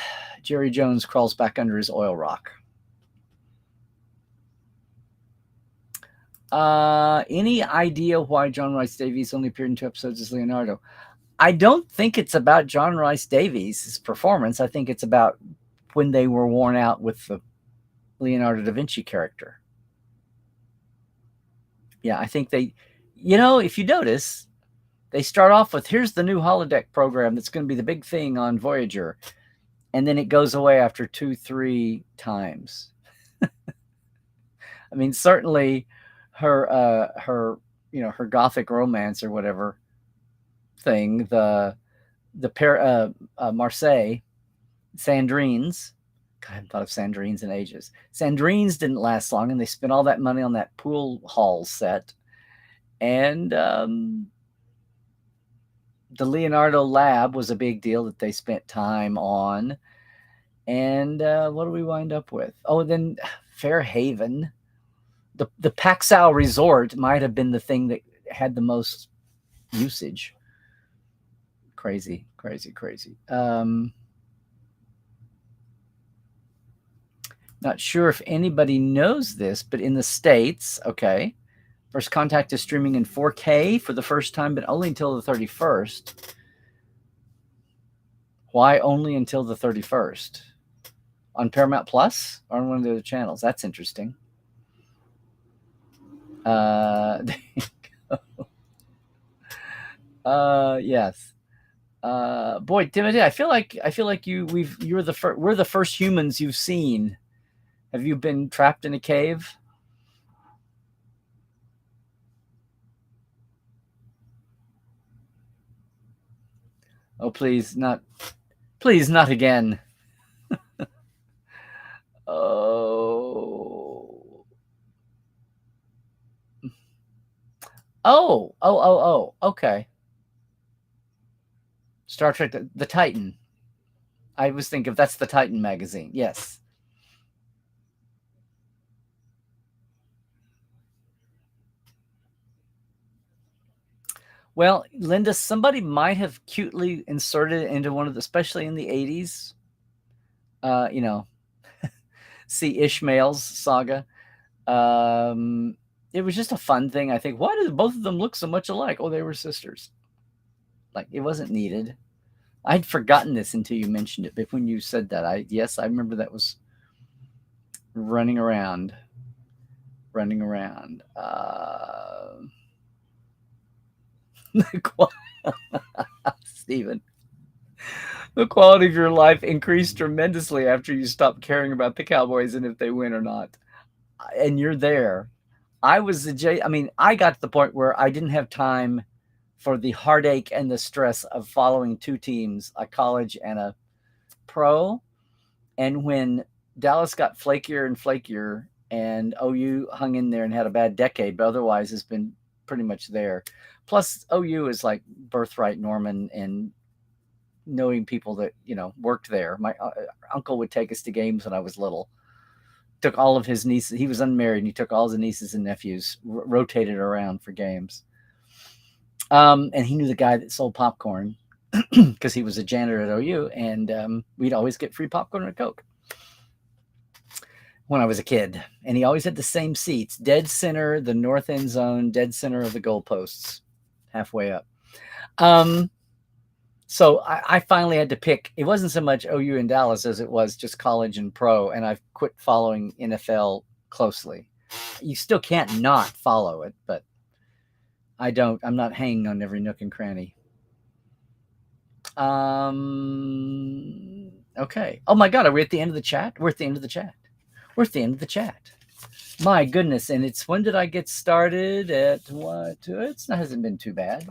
Jerry Jones crawls back under his oil rock. Any idea why John Rice Davies only appeared in 2 episodes as Leonardo? I don't think it's about John Rice Davies' performance. I think it's about when they were worn out with the Leonardo da Vinci character. Yeah, I think they, if you notice, they start off with, here's the new holodeck program that's going to be the big thing on Voyager. And then it goes away after 2-3 times. I mean, certainly her gothic romance or whatever thing, the Marseille, Sandrines. God, I haven't thought of Sandrines in ages. Sandrines didn't last long, and they spent all that money on that pool hall set. And the Leonardo lab was a big deal that they spent time on. And what do we wind up with? Oh, then Fairhaven. The Paxal Resort might have been the thing that had the most usage. Crazy. Not sure if anybody knows this, but in the States, okay, First Contact is streaming in 4K for the first time, but only until the 31st. Why only until the 31st? On Paramount Plus or on one of the other channels? That's interesting. There you go. Yes. Boy, Timothy, I feel like we're the first humans you've seen. Have you been trapped in a cave? Oh, please not again. Oh, okay. Star Trek, the Titan. I was thinking that's the Titan magazine. Yes. Well, Linda, somebody might have cutely inserted it into one of the, especially in the 80s, see Ishmael's saga. It was just a fun thing. I think, why did both of them look so much alike? Oh, they were sisters. Like, it wasn't needed. I'd forgotten this until you mentioned it, but when you said that, I remember that was running around. Stephen, the quality of your life increased tremendously after you stopped caring about the Cowboys and if they win or not. And you're there. I got to the point where I didn't have time for the heartache and the stress of following two teams, a college and a pro. And when Dallas got flakier and flakier, and OU hung in there and had a bad decade, but otherwise has been pretty much there. Plus, OU is like birthright Norman, and knowing people that, worked there. My uncle would take us to games when I was little. Took all of his nieces. He was unmarried, and he took all his nieces and nephews, rotated around for games. And he knew the guy that sold popcorn because he was a janitor at OU, and we'd always get free popcorn and a Coke when I was a kid. And he always had the same seats, dead center, the north end zone, dead center of the goalposts, halfway up. So I finally had to pick. It wasn't so much OU and Dallas as it was just college and pro, and I've quit following NFL closely. You still can't not follow it, but I'm not hanging on every nook and cranny. Okay. Oh my God, are we at the end of the chat? We're at the end of the chat. We're at the end of the chat. My goodness. And it's, when did I get started? At what? It hasn't been too bad.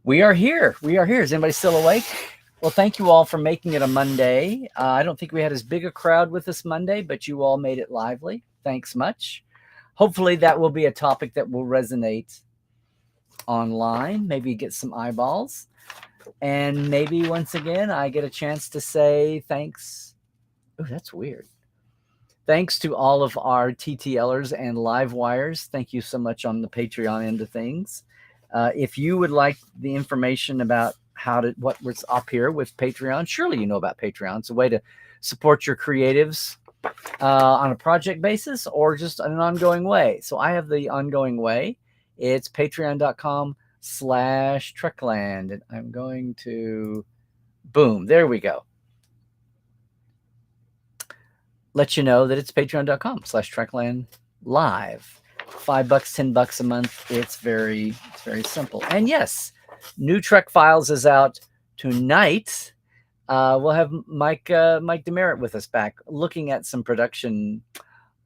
We are here. We are here. Is anybody still awake? Well, thank you all for making it a Monday. I don't think we had as big a crowd with us Monday, but you all made it lively. Thanks much. Hopefully that will be a topic that will resonate online. Maybe get some eyeballs. And maybe once again, I get a chance to say thanks. Oh, that's weird. Thanks to all of our TTLers and live wires. Thank you so much on the Patreon end of things. If you would like the information about what was up here with Patreon, surely you know about Patreon. It's a way to support your creatives on a project basis or just in an ongoing way. So I have the ongoing way. It's patreon.com/Trekland. And I'm going to, boom, there we go. Let you know that it's patreon.com/Trekland live. $5, $10 a month. It's very simple. And yes, new Trek Files is out tonight. We'll have Mike Demerit with us back, looking at some production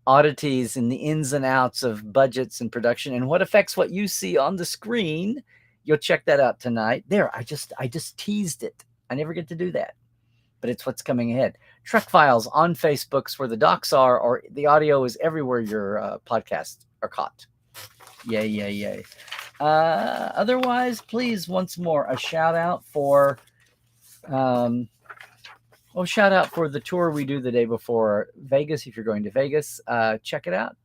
oddities and the ins and outs of budgets and production and what affects what you see on the screen. You'll check that out tonight. There, I just teased it. I never get to do that, but it's what's coming ahead. Trek Files on Facebook's where the docs are, or the audio is everywhere your podcasts are caught. Yay. Otherwise, please, once more, a shout out for the tour we do the day before Vegas. If you're going to Vegas, check it out.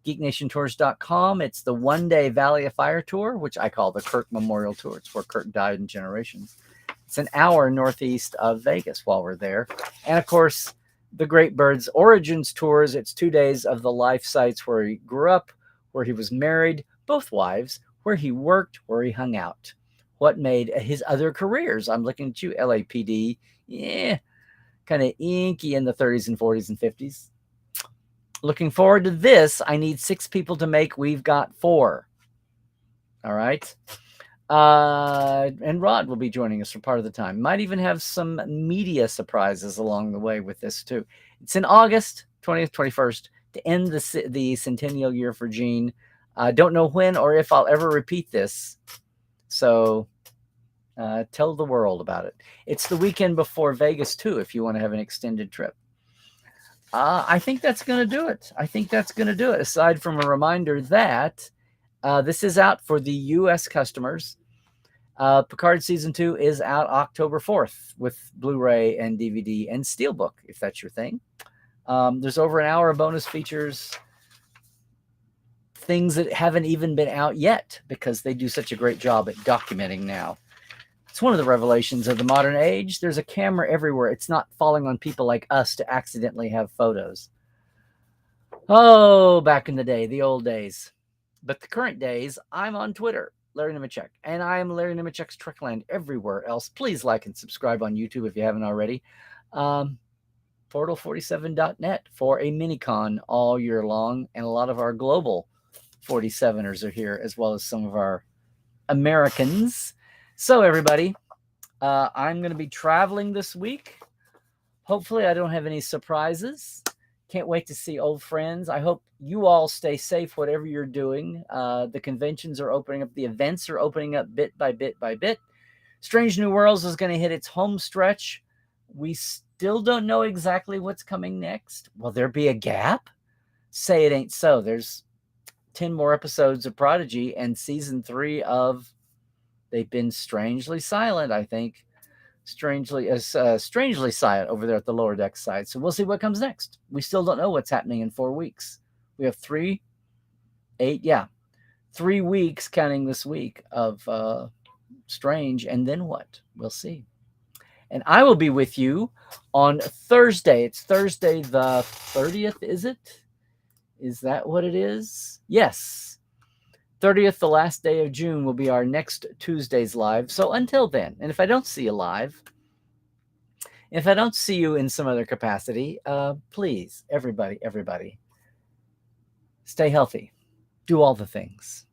GeekNationTours.com. It's the one-day Valley of Fire tour, which I call the Kirk Memorial Tour. It's where Kirk died in generations. It's an hour northeast of Vegas while we're there. And of course, the Great Birds Origins Tours. It's 2 days of the life sites where he grew up, where he was married, both wives, where he worked, where he hung out, what made his other careers. I'm looking at you, LAPD. Yeah, kind of inky in the 30s and 40s and 50s. Looking forward to this. I need 6 people to make. We've got 4. All right. And Rod will be joining us for part of the time. Might even have some media surprises along the way with this too. It's in August 20th, 21st to end the centennial year for Gene. Don't know when or if I'll ever repeat this. So tell the world about it. It's the weekend before Vegas too, if you want to have an extended trip. I think that's going to do it. Aside from a reminder that this is out for the U.S. customers. Picard Season 2 is out October 4th with Blu-ray and DVD and Steelbook, if that's your thing. There's over an hour of bonus features, things that haven't even been out yet because they do such a great job at documenting now. It's one of the revelations of the modern age. There's a camera everywhere. It's not falling on people like us to accidentally have photos. Oh, back in the day, the old days. But the current days, I'm on Twitter, Larry Nemechek, and I am Larry Nemechek's Trekland everywhere else. Please like and subscribe on YouTube if you haven't already. Portal47.net for a mini-con all year long, and a lot of our global 47ers are here, as well as some of our Americans. So everybody, I'm going to be traveling this week. Hopefully I don't have any surprises. Can't wait to see old friends. I hope you all stay safe, whatever you're doing. The conventions are opening up. The events are opening up bit by bit by bit. Strange New Worlds is going to hit its home stretch. We still don't know exactly what's coming next. Will there be a gap? Say it ain't so. There's 10 more episodes of Prodigy and season 3 of They've Been Strangely Silent, I think. Strangely silent over there at the Lower Deck side. So we'll see what comes next. We still don't know what's happening in 4 weeks. We have 3 weeks counting this week of Strange, and then what? We'll see. And I will be with you on Thursday. It's Thursday the 30th, is it? Is that what it is? Yes. 30th, the last day of June, will be our next Tuesday's live. So until then, and if I don't see you live, if I don't see you in some other capacity, please, everybody, stay healthy. Do all the things.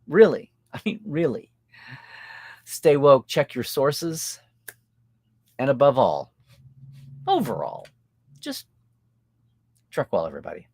Really. Stay woke, check your sources, and above all, overall. Just Trek well, everybody.